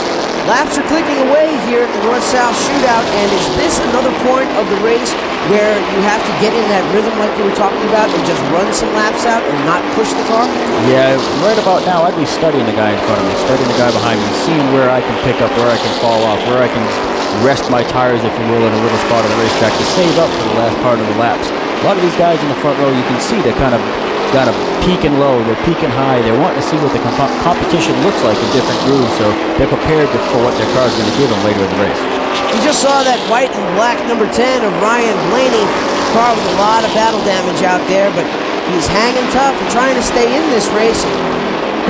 Laps are clicking away here at the North-South Shootout, and is this another point of the race where you have to get in that rhythm like you were talking about and just run some laps out and not push the car? Yeah, right about now I'd be studying the guy in front of me, studying the guy behind me, seeing where I can pick up, where I can fall off, where I can rest my tires, if you will, in a little spot of the racetrack to save up for the last part of the laps. A lot of these guys in the front row, you can see they're kind of peaking low, they're peaking high, they're wanting to see what the competition looks like in different grooves, so they're prepared for what their car is going to give them later in the race. You just saw that white and black number 10 of Ryan Blaney. Car with a lot of battle damage out there, but he's hanging tough and trying to stay in this race and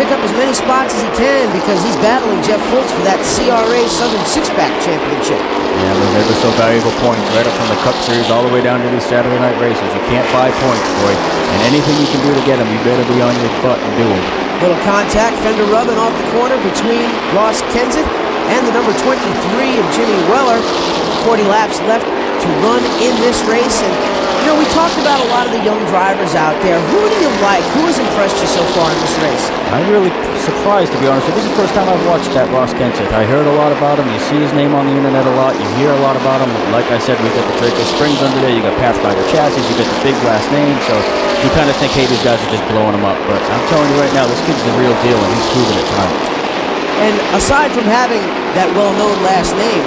pick up as many spots as he can because he's battling Jeff Fultz for that CRA Southern Six-Pack Championship. Yeah, those are so valuable points right up from the Cup Series all the way down to these Saturday night races. You can't buy points, boy. And anything you can do to get them, you better be on your butt and do them. Little contact, fender rubbing off the corner between Ross Kenseth and the number 23 of Jimmy Weller. 40 laps left to run in this race. And, you know, we talked about a lot of the young drivers out there. Who do you like? Who has impressed you so far in this race? I'm really surprised, to be honest. This is the first time I've watched that Ross Kenseth. I heard a lot about him. You see his name on the internet a lot. You hear a lot about him. Like I said, we got the Draco Springs under there. You got Pathfinder chassis. You got the big last name. So you kind of think, hey, these guys are just blowing him up. But I'm telling you right now, this kid's the real deal, and he's proven it time. And aside from having that well-known last name,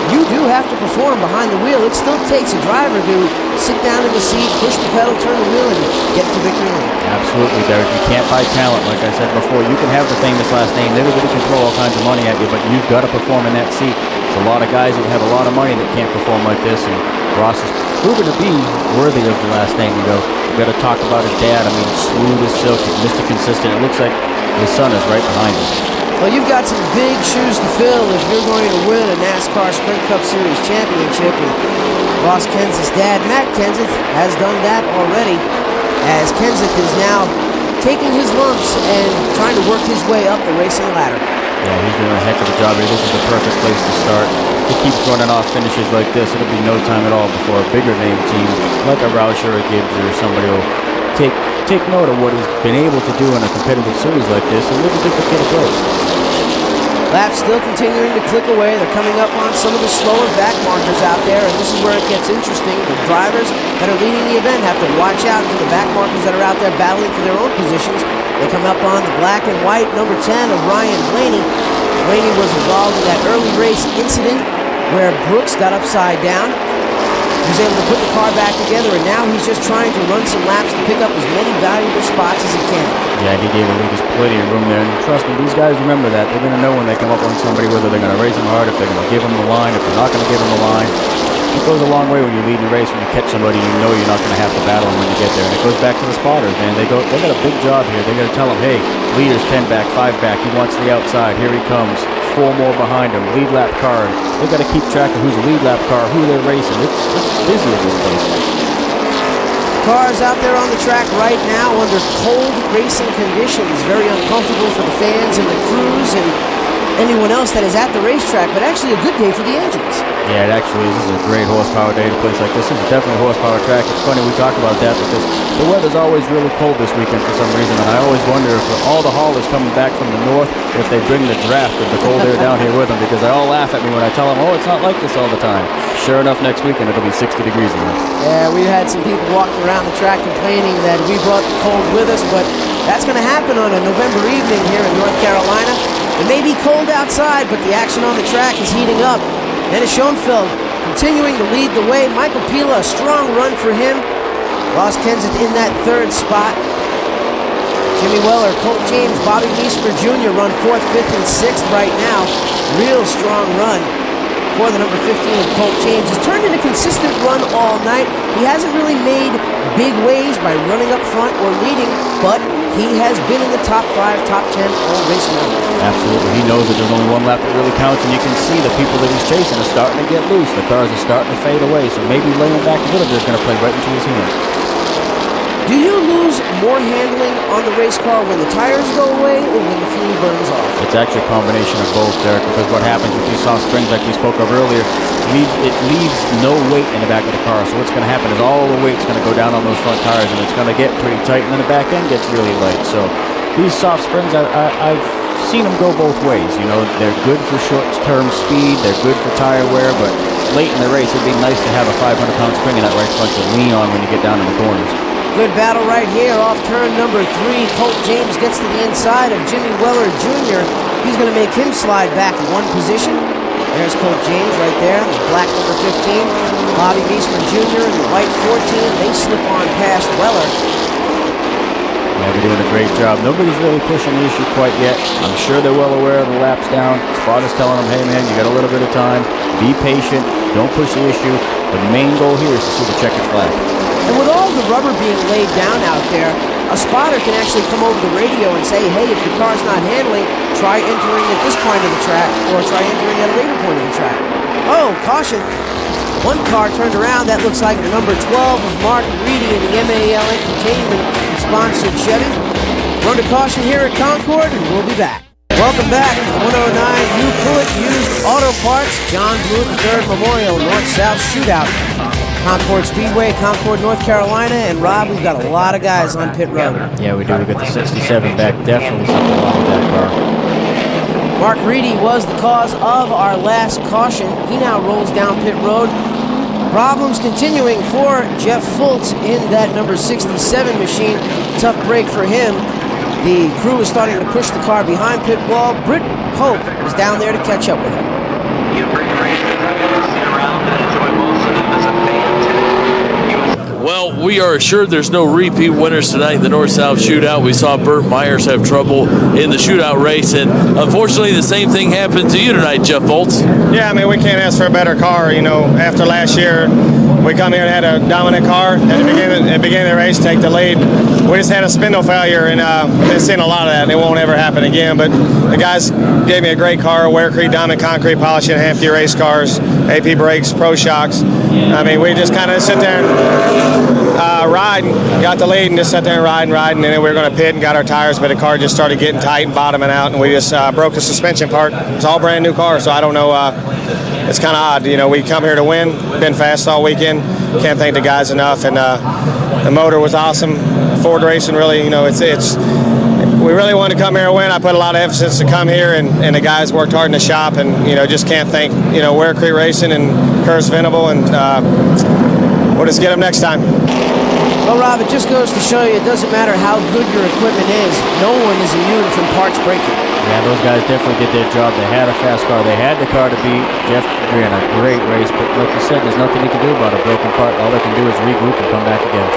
you do have to perform behind the wheel. It still takes a driver to sit down in the seat, push the pedal, turn the wheel, and get to victory lane. Absolutely, Derek. You can't buy talent. Like I said before, you can have the famous last name. Everybody can throw all kinds of money at you, but you've got to perform in that seat. There's a lot of guys that have a lot of money that can't perform like this, and Ross is proven to be worthy of the last name. You know, you've got to talk about his dad. I mean, smooth as silk. He's Mr. Consistent. It looks like his son is right behind him. Well, you've got some big shoes to fill if you're going to win a NASCAR Sprint Cup Series championship. And Ross Kenseth's dad, Matt Kenseth, has done that already, as Kenseth is now taking his lumps and trying to work his way up the racing ladder. Yeah, he's doing a heck of a job here. This is the perfect place to start. If he keeps running off finishes like this, it'll be no time at all before a bigger name team like a Roush or a Gibbs or somebody will take note of what he's been able to do in a competitive series like this and really give the kid a break. Laps still continuing to click away. They're coming up on some of the slower back markers out there, and this is where it gets interesting. The drivers that are leading the event have to watch out for the back markers that are out there battling for their own positions. They come up on the black and white number 10 of Ryan Blaney. Blaney was involved in that early race incident where Brooks got upside down. He was able to put the car back together, and now he's just trying to run some laps to pick up as many valuable spots as he can. Yeah, he gave Lucas plenty of room there, and trust me, these guys remember that. They're going to know when they come up on somebody whether they're going to race him hard, if they're going to give him the line, if they're not going to give him the line. It goes a long way when you lead the race, when you catch somebody, you know you're not going to have to battle them when you get there. And it goes back to the spotters, man. They got a big job here. They got to tell them, hey, leader's 10 back, 5 back. He wants the outside. Here he comes. 4 more behind him. Lead lap car. They got to keep track of who's the lead lap car, who they're racing. It's busy at this place. Cars out there on the track right now under cold racing conditions. Very uncomfortable for the fans and the crews and anyone else that is at the racetrack, but actually a good day for the engines. Yeah, it actually is. This is a great horsepower day at a place like this. This is definitely a horsepower track. It's funny we talk about that because the weather's always really cold this weekend for some reason, and I always wonder if all the haulers coming back from the north, if they bring the draft of the cold air down here with them, because they all laugh at me when I tell them, oh, it's not like this all the time. Sure enough, next weekend it'll be 60 degrees in there. Yeah, we've had some people walking around the track complaining that we brought the cold with us, but that's going to happen on a November evening here in North Carolina. It may be cold outside, but the action on the track is heating up. Dennis Schoenfeld continuing to lead the way. Michael Pila, a strong run for him. Ross Kenseth in that 3rd spot. Jimmy Weller, Colt James, Bobby Meismer Jr. run 4th, 5th, and 6th right now. Real strong run for the number 15 of Colt James. Has turned in a consistent run all night. He hasn't really made big waves by running up front or leading, but he has been in the top 5, top 10 all race long. Absolutely. He knows that there's only one lap that really counts, and you can see the people that he's chasing are starting to get loose. The cars are starting to fade away, so maybe laying back a little bit is going to play right into his hands. Do you lose more handling on the race car when the tires go away or when the fuel burns off? It's actually a combination of both, Derek, because what happens with these soft springs, like we spoke of earlier, it leaves no weight in the back of the car. So what's going to happen is all the weight's going to go down on those front tires, and it's going to get pretty tight, and then the back end gets really light. So these soft springs, I've seen them go both ways. You know, they're good for short-term speed, they're good for tire wear, but late in the race, it'd be nice to have a 500-pound spring in that right front to lean on when you get down in the corners. Good battle right here off turn number 3. Colt James gets to the inside of Jimmy Weller Jr. He's going to make him slide back 1 position. There's Colt James right there, the black number 15. Bobby Meismer Jr. and the white 14. They slip on past Weller. Yeah, they're doing a great job. Nobody's really pushing the issue quite yet. I'm sure they're well aware of the laps down. Spotter's telling them, hey man, you got a little bit of time. Be patient. Don't push the issue. The main goal here is to see the checkered flag. And with all the rubber being laid down out there, a spotter can actually come over the radio and say, hey, if your car's not handling, try entering at this point of the track or try entering at a later point of the track. Oh, caution. One car turned around. That looks like the number 12 of Mark Reedy in the MAL Entertainment-sponsored Chevy. Run to caution here at Concord, and we'll be back. Welcome back to the 109 U Pruitt Used Auto Parts John Blue III Memorial North-South Shootout. Concord Speedway, Concord, North Carolina, and Rob, we've got a lot of guys on pit road. Yeah, we do. We got the 67 back. Definitely something wrong with that car. Mark Reedy was the cause of our last caution. He now rolls down pit road. Problems continuing for Jeff Fultz in that number 67 machine. Tough break for him. The crew is starting to push the car behind pit wall. Britt Pope is down there to catch up with him. Well, we are assured there's no repeat winners tonight in the North-South Shootout. We saw Burt Myers have trouble in the shootout race, and unfortunately the same thing happened to you tonight, Jeff Fultz. Yeah, I mean, we can't ask for a better car. You know, after last year, we come here and had a dominant car at the beginning of the race, take the lead. We just had a spindle failure, and we've been seeing a lot of that, and it won't ever happen again. But the guys gave me a great car, Ware Creek Diamond Concrete Polishing, Hamke race cars, AP brakes, Pro Shocks. I mean, we just kind of sit there and ride, got the lead, and just sat there and ride, and then we were going to pit and got our tires, but the car just started getting tight and bottoming out, and we just broke the suspension part. It's all brand new car, so I don't know. It's kind of odd. You know, we come here to win, been fast all weekend. Can't thank the guys enough, and the motor was awesome. Ford Racing really, you know, we really wanted to come here and win. I put a lot of emphasis to come here, and the guys worked hard in the shop, and, you know, just can't thank, you know, Ware Creek Racing and Curtis Venable, and we'll just get them next time. Well, Rob, it just goes to show you it doesn't matter how good your equipment is. No one is immune from parts breaking. Yeah, those guys definitely did their job. They had a fast car. They had the car to beat. Jeff ran a great race, but like you said, there's nothing he can do about a broken part. All they can do is regroup and come back again.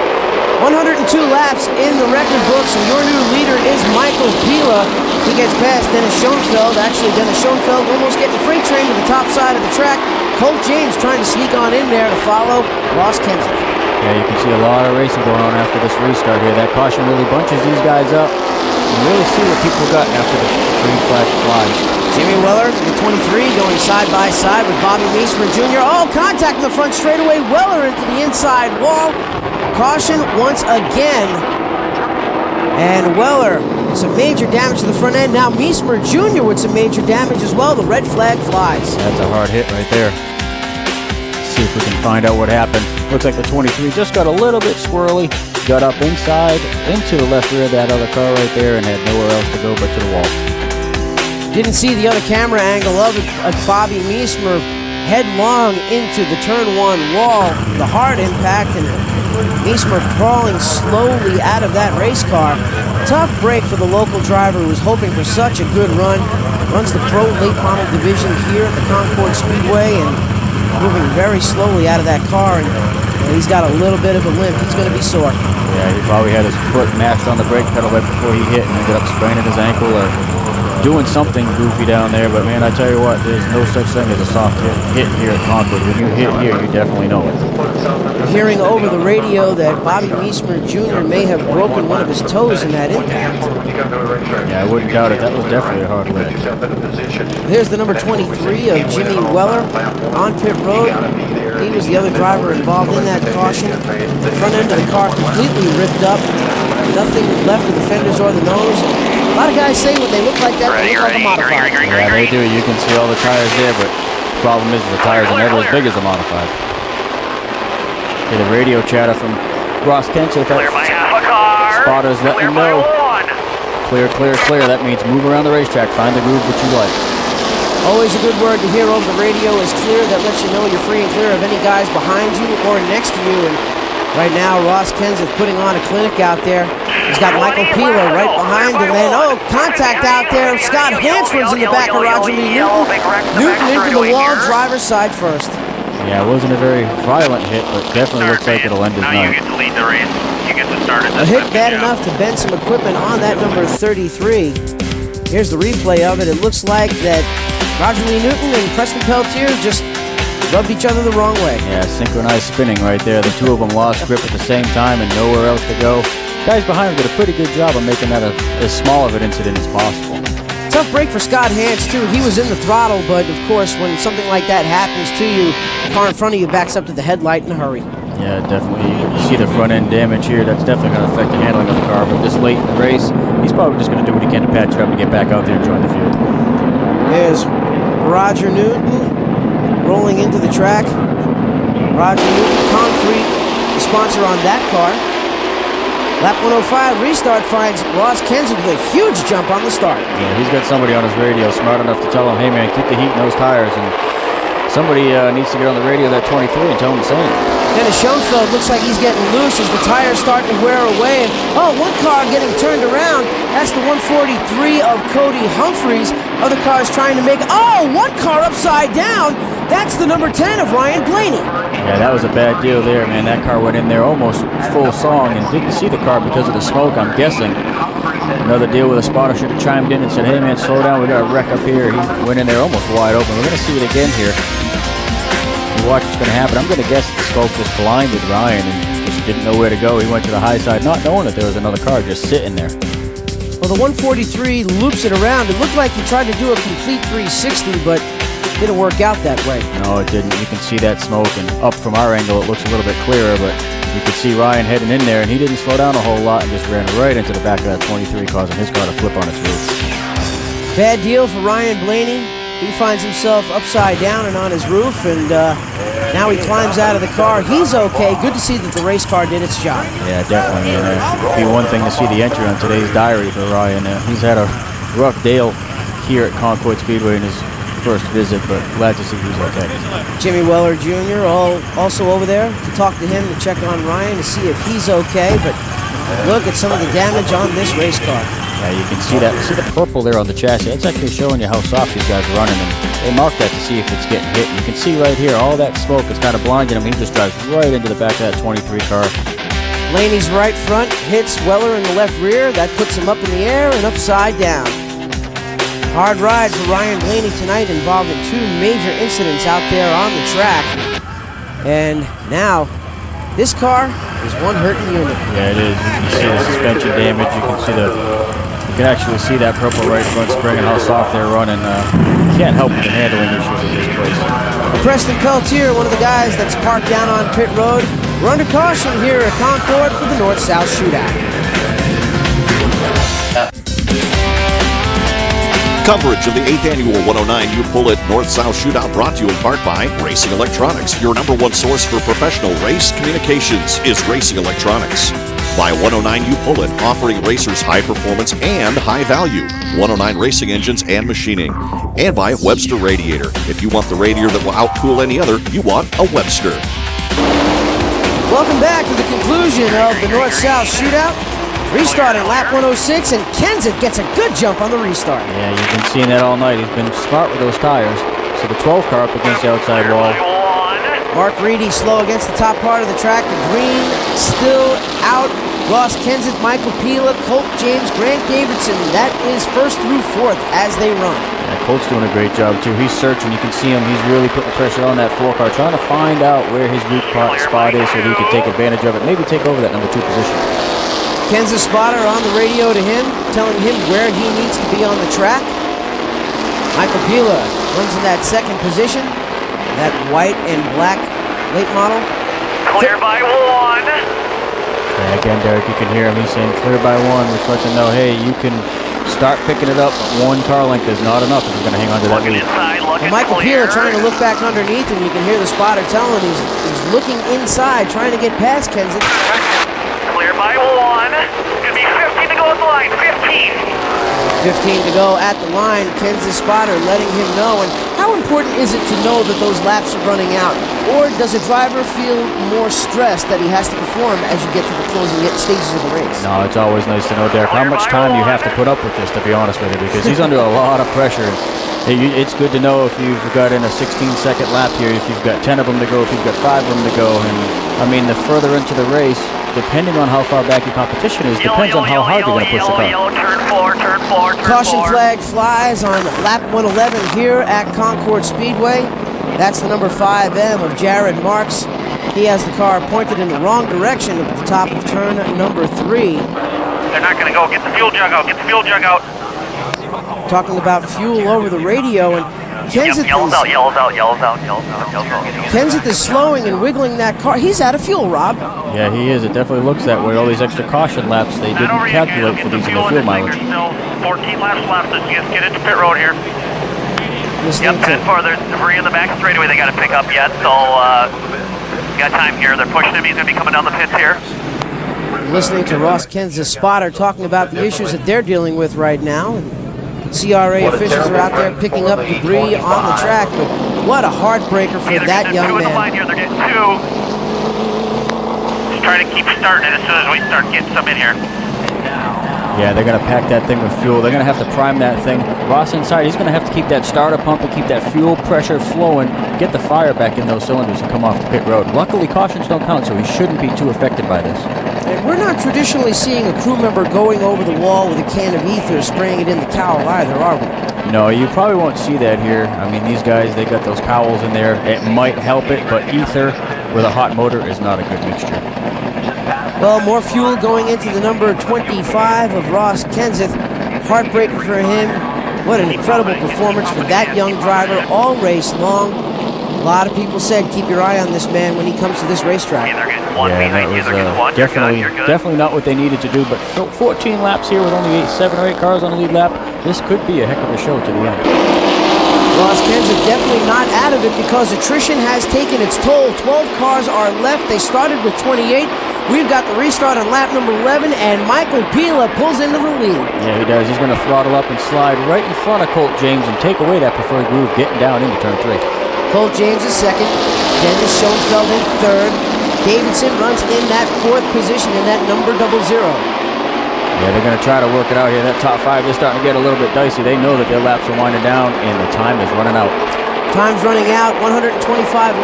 102 laps in the record books, and your new leader is Michael Pila. He gets past Dennis Schoenfeld. Actually, Dennis Schoenfeld almost getting the freight train to the top side of the track. Colt James trying to sneak on in there to follow Ross Kenseth. Yeah, you can see a lot of racing going on after this restart here. That caution really bunches these guys up. You really see what people got after the green flag flies. Jimmy Weller, the 23, going side by side with Bobby Meismer Jr. Oh, contact in the front straightaway. Weller into the inside wall. Caution once again. And Weller, some major damage to the front end. Now Meismer Jr. with some major damage as well. The red flag flies. That's a hard hit right there. Let's see if we can find out what happened. Looks like the 23 just got a little bit squirrely. Got up inside, into the left rear of that other car right there, and had nowhere else to go but to the wall. Didn't see the other camera angle of it. Bobby Meismer headlong into the turn 1 wall. The hard impact, and Meismer crawling slowly out of that race car. Tough break for the local driver who was hoping for such a good run. Runs the Pro Late Model Division here at the Concord Speedway, and moving very slowly out of that car. And Well, he's got a little bit of a limp. He's going to be sore. Yeah, he probably had his foot mashed on the brake pedal right before he hit and ended up spraining his ankle or doing something goofy down there. But, man, I tell you what, there's no such thing as a soft hit here at Concord. When you hit here, you definitely know it. Hearing over the radio that Bobby Meismer Jr. may have broken one of his toes in that impact. Yeah, I wouldn't doubt it. That was definitely a hard lift. Here's the number 23 of Jimmy Weller on pit road. He was the other driver involved in that caution. The front end of the car completely ripped up. Nothing left of the fenders or the nose. A lot of guys say when they look like that, they look like a modified. Yeah, they do. You can see all the tires there, but the problem is the tires are never as big as a modified. Get a radio chatter from Ross Kenseth. Spotters letting him know. Clear, clear, clear. That means move around the racetrack. Find the groove that you like. Always a good word to hear over the radio is clear. That lets you know you're free and clear of any guys behind you or next to you. And right now, Ross Kenseth putting on a clinic out there. He's got Michael Peeler right behind him. And, contact out there. Scott Hansford's in the back of Roger Lee Newton. Newton into the wall, driver's side first. Yeah, it wasn't a very violent hit, but definitely looks like it'll end his night. You get to lead the race. You get to start it. A hit bad enough to bend some equipment on that number 33. Here's the replay of it. It looks like that Roger Lee Newton and Preston Peltier just rubbed each other the wrong way. Yeah, synchronized spinning right there. The two of them lost grip at the same time and nowhere else to go. Guys behind him did a pretty good job of making that as small of an incident as possible. Tough break for Scott Hance, too. He was in the throttle, but, of course, when something like that happens to you, the car in front of you backs up to the headlight in a hurry. Yeah, definitely. You see the front end damage here. That's definitely going to affect the handling of the car. But this late in the race, he's probably just going to do what he can to patch it up and get back out there and join the field. There's Roger Newton rolling into the track. Roger Newton, Concrete, the sponsor on that car. Lap 105 restart finds Ross Kenseth with a huge jump on the start. Yeah, he's got somebody on his radio smart enough to tell him, hey man, keep the heat in those tires. And somebody needs to get on the radio that 23 and tell him the same. Dennis Schoenfeld looks like he's getting loose as the tires start to wear away. And, one car getting turned around. That's the 143 of Cody Humphreys. Other cars trying to make it. One car upside down. That's the number 10 of Ryan Blaney. Yeah, that was a bad deal there, man. That car went in there almost full song and didn't see the car because of the smoke, I'm guessing. Another deal with a spotter should have chimed in and said, hey man, slow down, we got a wreck up here. He went in there almost wide open. We're going to see it again here. You watch what's going to happen. I'm going to guess the smoke just blinded Ryan and just didn't know where to go. He went to the high side, not knowing that there was another car just sitting there. Well, the 143 loops it around. It looked like he tried to do a complete 360, but didn't work out that way. No, it didn't. You can see that smoke, and up from our angle, it looks a little bit clearer, but you could see Ryan heading in there, and he didn't slow down a whole lot and just ran right into the back of that 23, causing his car to flip on its roof. Bad deal for Ryan Blaney. He finds himself upside down and on his roof, and now he climbs out of the car. He's okay. Good to see that the race car did its job. Yeah, definitely. It'd be one thing to see the entry on today's diary for Ryan. He's had a rough day here at Concord Speedway in his first visit, but glad to see he's okay. Jimmy Weller Jr. also over there to talk to him, to check on Ryan, to see if he's okay, but look at some of the damage on this race car. Yeah, you can see that. See the purple there on the chassis. It's actually showing you how soft these guys are running, and they mark that to see if it's getting hit. And you can see right here, all that smoke is kind of blinding him. He just drives right into the back of that 23 car. Blaney's right front hits Weller in the left rear. That puts him up in the air and upside down. Hard ride for Ryan Blaney tonight, involving two major incidents out there on the track. And now, this car is one hurting unit. Yeah, it is. You can see the suspension damage. You can see you can actually see that purple right front spring and how soft they're running. You can't help with the handling issues at this place. Preston Peltier, one of the guys that's parked down on pit road. We're under caution here at Concord for the North-South Shootout. Coverage of the 8th Annual 109U Bullet North-South Shootout brought to you in part by Racing Electronics. Your number one source for professional race communications is Racing Electronics. By 109U Bullet, offering racers high performance and high value. 109 racing engines and machining. And by Webster Radiator. If you want the radiator that will outcool any other, you want a Webster. Welcome back to the conclusion of the North-South Shootout. Restart at lap 106, and Kenseth gets a good jump on the restart. Yeah, you've been seeing that all night. He's been smart with those tires. So the 12 car up against the outside wall. Mark Reedy slow against the top part of the track. The green still out. Ross Kenseth, Michael Pila, Colt James, Grant Davidson. That is first through fourth as they run. Yeah, Colt's doing a great job too. He's searching. You can see him. He's really putting pressure on that 4 car, trying to find out where his weak spot is so that he can take advantage of it. Maybe take over that number 2 position. Kenseth spotter on the radio to him, telling him where he needs to be on the track. Michael Pila runs in that second position. That white and black late model. Clear by 1. Yeah, again, Derek, you can hear him. He's saying clear by 1, which lets him know, hey, you can start picking it up, but 1 car length is not enough if you're going to hang on to that lead. And Michael Pila trying to look back underneath, and you can hear the spotter telling him he's looking inside, trying to get past Kenseth. Clear by 1. Gonna be 15 to go at the line. 15. 15 to go at the line. Kenseth's spotter letting him know. And how important is it to know that those laps are running out? Or does a driver feel more stressed that he has to perform as you get to the closing stages of the race? No, it's always nice to know, Derek, how much time you have to put up with this, to be honest with you, because he's under a lot of pressure. It's good to know if you've got in a 16-second lap here, if you've got 10 of them to go, if you've got 5 of them to go. And I mean, the further into the race, depending on how far back your competition is, depends on how hard you're going to push the car. Turn 4. Caution flag flies on lap 111 here at Concord Speedway. That's the number 5M of Jared Marks. He has the car pointed in the wrong direction at the top of turn number 3. They're not going to go. Get the fuel jug out. Get the fuel jug out. Talking about fuel over the radio, and Kenseth Yells out. Kenseth is slowing and wiggling that car. He's out of fuel, Rob. Yeah, he is. It definitely looks that way. All these extra caution laps, they didn't calculate for these in the fuel mileage. There's still 14 laps left. Let's just get into pit road here. Yep, 10 4. There's debris in the back straightaway they got to pick up yet, so got time here. They're pushing him. He's going to be coming down the pits here. Listening to Ross Kenseth's spotter talking about the issues that they're dealing with right now. CRA officials are out there picking up debris on the track, but what a heartbreaker for that young man. They're getting 2. Just trying to keep starting it as soon as we start getting some in here. Yeah, they're going to pack that thing with fuel. They're going to have to prime that thing. Ross inside, he's going to have to keep that starter pump and keep that fuel pressure flowing, get the fire back in those cylinders and come off the pit road. Luckily, cautions don't count, so he shouldn't be too affected by this. And we're not traditionally seeing a crew member going over the wall with a can of ether, spraying it in the cowl either, are we? No, you probably won't see that here. I mean, these guys, they got those cowls in there. It might help it, but ether with a hot motor is not a good mixture. Well, more fuel going into the number 25 of Ross Kenseth. Heartbreaker for him. What an incredible performance for that young driver all race long. A lot of people said keep your eye on this man when he comes to this racetrack. Yeah, that was definitely not what they needed to do, but 14 laps here with only 7 or 8 cars on the lead lap. This could be a heck of a show to the end. Ross Kenseth definitely not out of it because attrition has taken its toll. 12 cars are left. They started with 28. We've got the restart on lap number 11, and Michael Pila pulls into the lead. Yeah, he does. He's going to throttle up and slide right in front of Colt James and take away that preferred groove getting down into turn 3. Colt James is second. Dennis Schoenfeld in third. Davidson runs in that 4th position in that number 00. Yeah, they're going to try to work it out here. That top 5 is starting to get a little bit dicey. They know that their laps are winding down, and the time is running out. Time's running out. 125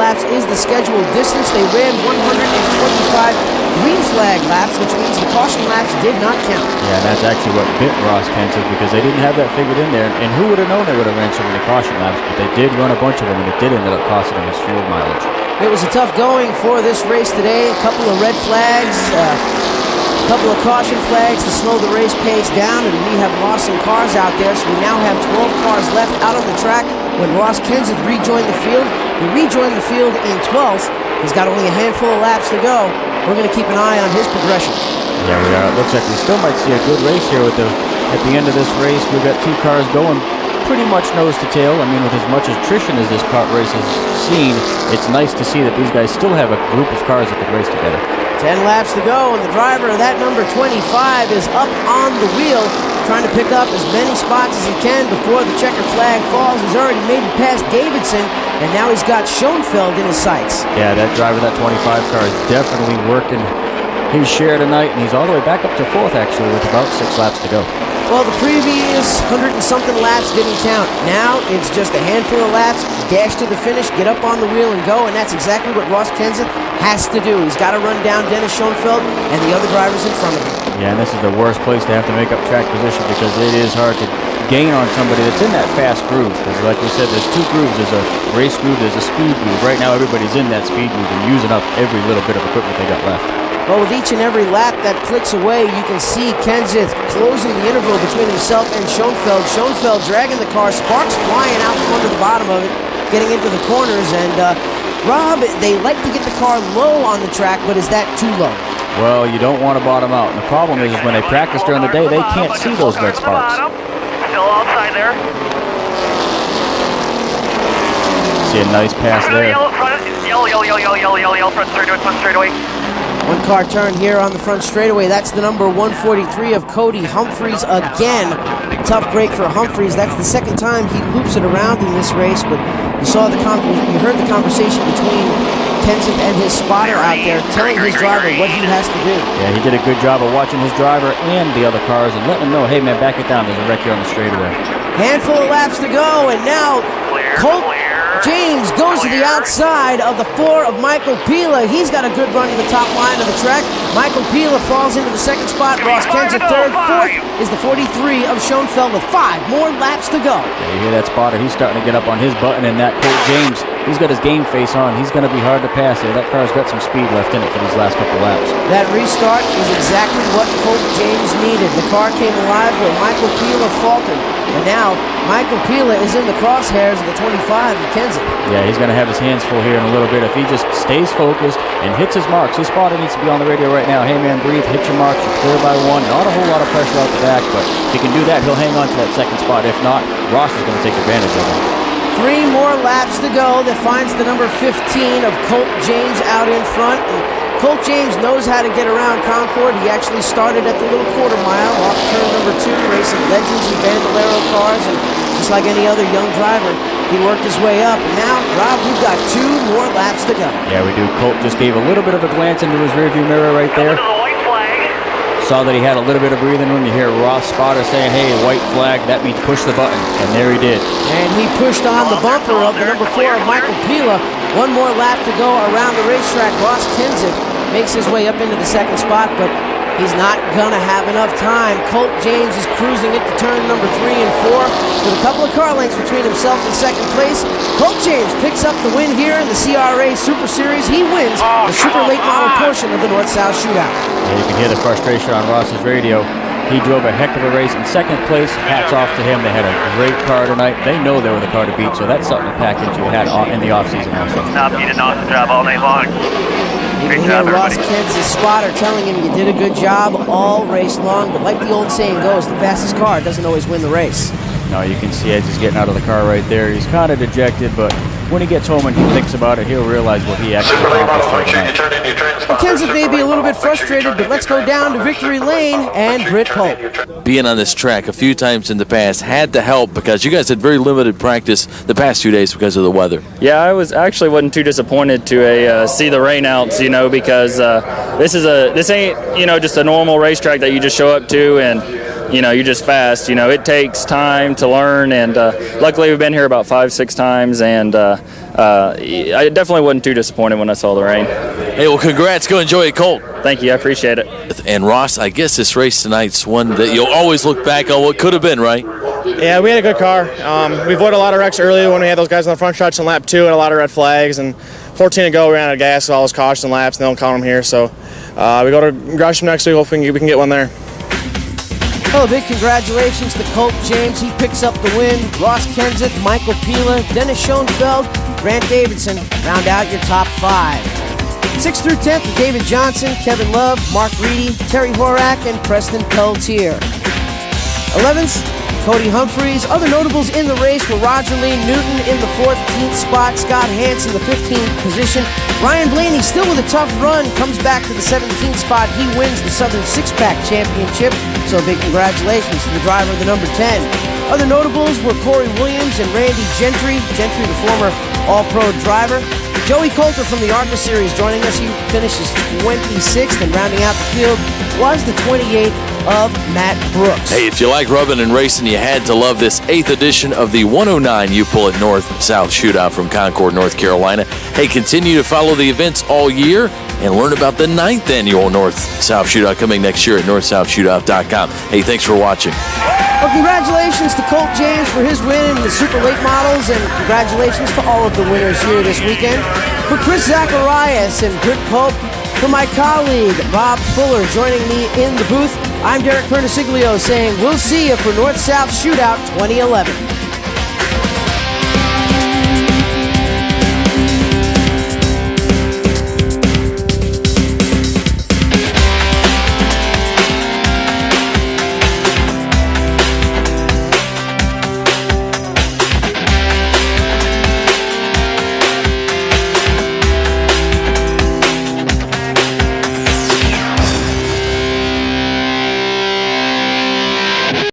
laps is the scheduled distance. They ran 125 green flag laps, which means the caution laps did not count. Yeah, and that's actually what bit Ross Kenseth because they didn't have that figured in there. And who would have known they would have ran so many caution laps, but they did run a bunch of them, and it did end up costing them his fuel mileage. It was a tough going for this race today. A couple of red flags, a couple of caution flags to slow the race pace down, and we have lost some cars out there, so we now have 12 cars left out on the track. When Ross Kenseth rejoined the field, he rejoined the field in 12th. He's got only a handful of laps to go. We're going to keep an eye on his progression. Yeah, we are. It looks like we still might see a good race here at the end of this race. We've got 2 cars going pretty much nose to tail. I mean, with as much attrition as this kart race has seen, it's nice to see that these guys still have a group of cars that can race together. 10 laps to go, and the driver of that number 25 is up on the wheel, trying to pick up as many spots as he can before the checkered flag falls. He's already made it past Davidson, and now he's got Schoenfeld in his sights. Yeah, that driver, that 25 car, is definitely working his share tonight, and he's all the way back up to 4th, actually, with about 6 laps to go. Well, the previous 100 and something laps didn't count. Now it's just a handful of laps, dash to the finish, get up on the wheel and go, and that's exactly what Ross Kenseth has to do. He's got to run down Dennis Schoenfeld and the other drivers in front of him. Yeah, and this is the worst place to have to make up track position because it is hard to gain on somebody that's in that fast groove. Because like we said, there's two grooves. There's a race groove, there's a speed groove. Right now, everybody's in that speed groove and using up every little bit of equipment they got left. Well, with each and every lap that clicks away, you can see Kenseth closing the interval between himself and Schoenfeld. Schoenfeld dragging the car, sparks flying out from under the bottom of it, getting into the corners. And Rob, they like to get the car low on the track, but is that too low? Well, you don't want to bottom out. And the problem is when they practice during the day, they can't see those red sparks. Still outside there. See a nice pass there. Yellow front straightaway. One car turn here on the front straightaway. That's the number 143 of Cody Humphreys again. Tough break for Humphreys. That's the second time he loops it around in this race, but you heard the conversation between Kenseth and his spotter out there telling his driver what he has to do. Yeah, he did a good job of watching his driver and the other cars and letting them know, hey man, back it down, there's a wreck here on the straightaway. Handful of laps to go, and now Colt James goes to the outside of the 4 of Michael Pila. He's got a good run to the top line of the track. Michael Pila falls into the second spot. Ross Kenseth third. Fourth is the 43 of Schoenfeld with 5 more laps to go. Yeah, you hear that spotter? He's starting to get up on his button, and that Colt James, he's got his game face on. He's going to be hard to pass here. That car's got some speed left in it for these last couple laps. That restart was exactly what Colt James needed. The car came alive where Michael Pila faltered. And now Michael Pila is in the crosshairs of the 25 of Kenseth. Yeah, he's going to have his hands full here in a little bit. If he just stays focused and hits his marks, his spotter needs to be on the radio right now. Hey man, breathe, hit your marks, you're clear by 1. Not a whole lot of pressure out the back, but if he can do that, he'll hang on to that second spot. If not, Ross is going to take advantage of him. 3 more laps to go. That finds the number 15 of Colt James out in front. And Colt James knows how to get around Concord. He actually started at the little quarter mile off turn number 2, racing Legends and Bandolero cars, and just like any other young driver, he worked his way up. And now, Rob, we've got 2 more laps to go. Yeah, we do. Colt just gave a little bit of a glance into his rearview mirror right there. Saw that he had a little bit of breathing room. You hear Ross spotter saying, hey, white flag, that means push the button. And there he did. And he pushed on the bumper of the number 4 of Michael Pila. 1 more lap to go around the racetrack. Ross Kenseth makes his way up into the second spot, but he's not gonna have enough time. Colt James is cruising into turn number 3 and 4 with a couple of car lengths between himself and second place. Colt James picks up the win here in the CRA Super Series. He wins the super late model portion of the North-South Shootout. Yeah, you can hear the frustration on Ross's radio. He drove a heck of a race in second place. Hats off to him. They had a great car tonight. They know they were the car to beat, so that's something to pack into in the offseason also. You did an awesome job all night long. You can hear Ross Kenseth's spotter telling him you did a good job all race long, but like the old saying goes, the fastest car doesn't always win the race. No, you can see as he's getting out of the car right there. He's kind of dejected, but when he gets home and he thinks about it, he'll realize what he actually accomplished tonight. Kenseth may be a little bit frustrated, but let's go down to Victory Lane and Britt Pope. Being on this track a few times in the past had to help because you guys had very limited practice the past 2 days because of the weather. Yeah, I wasn't too disappointed to see the rainouts, because this ain't just a normal racetrack that you just show up to and you're just fast. It takes time to learn, and luckily we've been here about 5-6 times, and I definitely wasn't too disappointed when I saw the rain. Hey, well, congrats. Go enjoy it, Colt. Thank you. I appreciate it. And Ross, I guess this race tonight's one that you'll always look back on what could have been, right? Yeah, we had a good car. We avoided a lot of wrecks early when we had those guys on the front stretch in lap 2 and a lot of red flags. And 14 to go, we ran out of gas, so all those caution laps, and they don't count them here. So we go to Gresham next week. Hopefully we can get one there. Well, a big congratulations to Colt James. He picks up the win. Ross Kenseth, Michael Pila, Dennis Schoenfeld, Grant Davidson round out your top 5. 6th through 10th, David Johnson, Kevin Love, Mark Reedy, Terry Horak, and Preston Pelletier. 11th, Cody Humphreys. Other notables in the race were Roger Lee Newton in the 14th spot, Scott Hansen the 15th position. Ryan Blaney still with a tough run, comes back to the 17th spot. He wins the Southern Six-Pack Championship, so a big congratulations to the driver of the number 10. Other notables were Corey Williams and Randy Gentry. Gentry, the former All-Pro driver. Joey Coulter from the ARCA Series joining us. He finishes 26th, and rounding out the field was the 28 of Matt Brooks. Hey, if you like rubbing and racing, you had to love this 8th edition of the 109 You Pull It North-South Shootout from Concord, North Carolina. Hey, continue to follow the events all year and learn about the 9th annual North-South Shootout coming next year at northsouthshootout.com. Hey, thanks for watching. Well, congratulations to Colt James for his win in the Super Late Models, and congratulations to all of the winners here this weekend. For Chris Zacharias and Britt Pope, for my colleague Rob Fuller joining me in the booth, I'm Derek Perniciglio saying we'll see you for North-South Shootout 2011.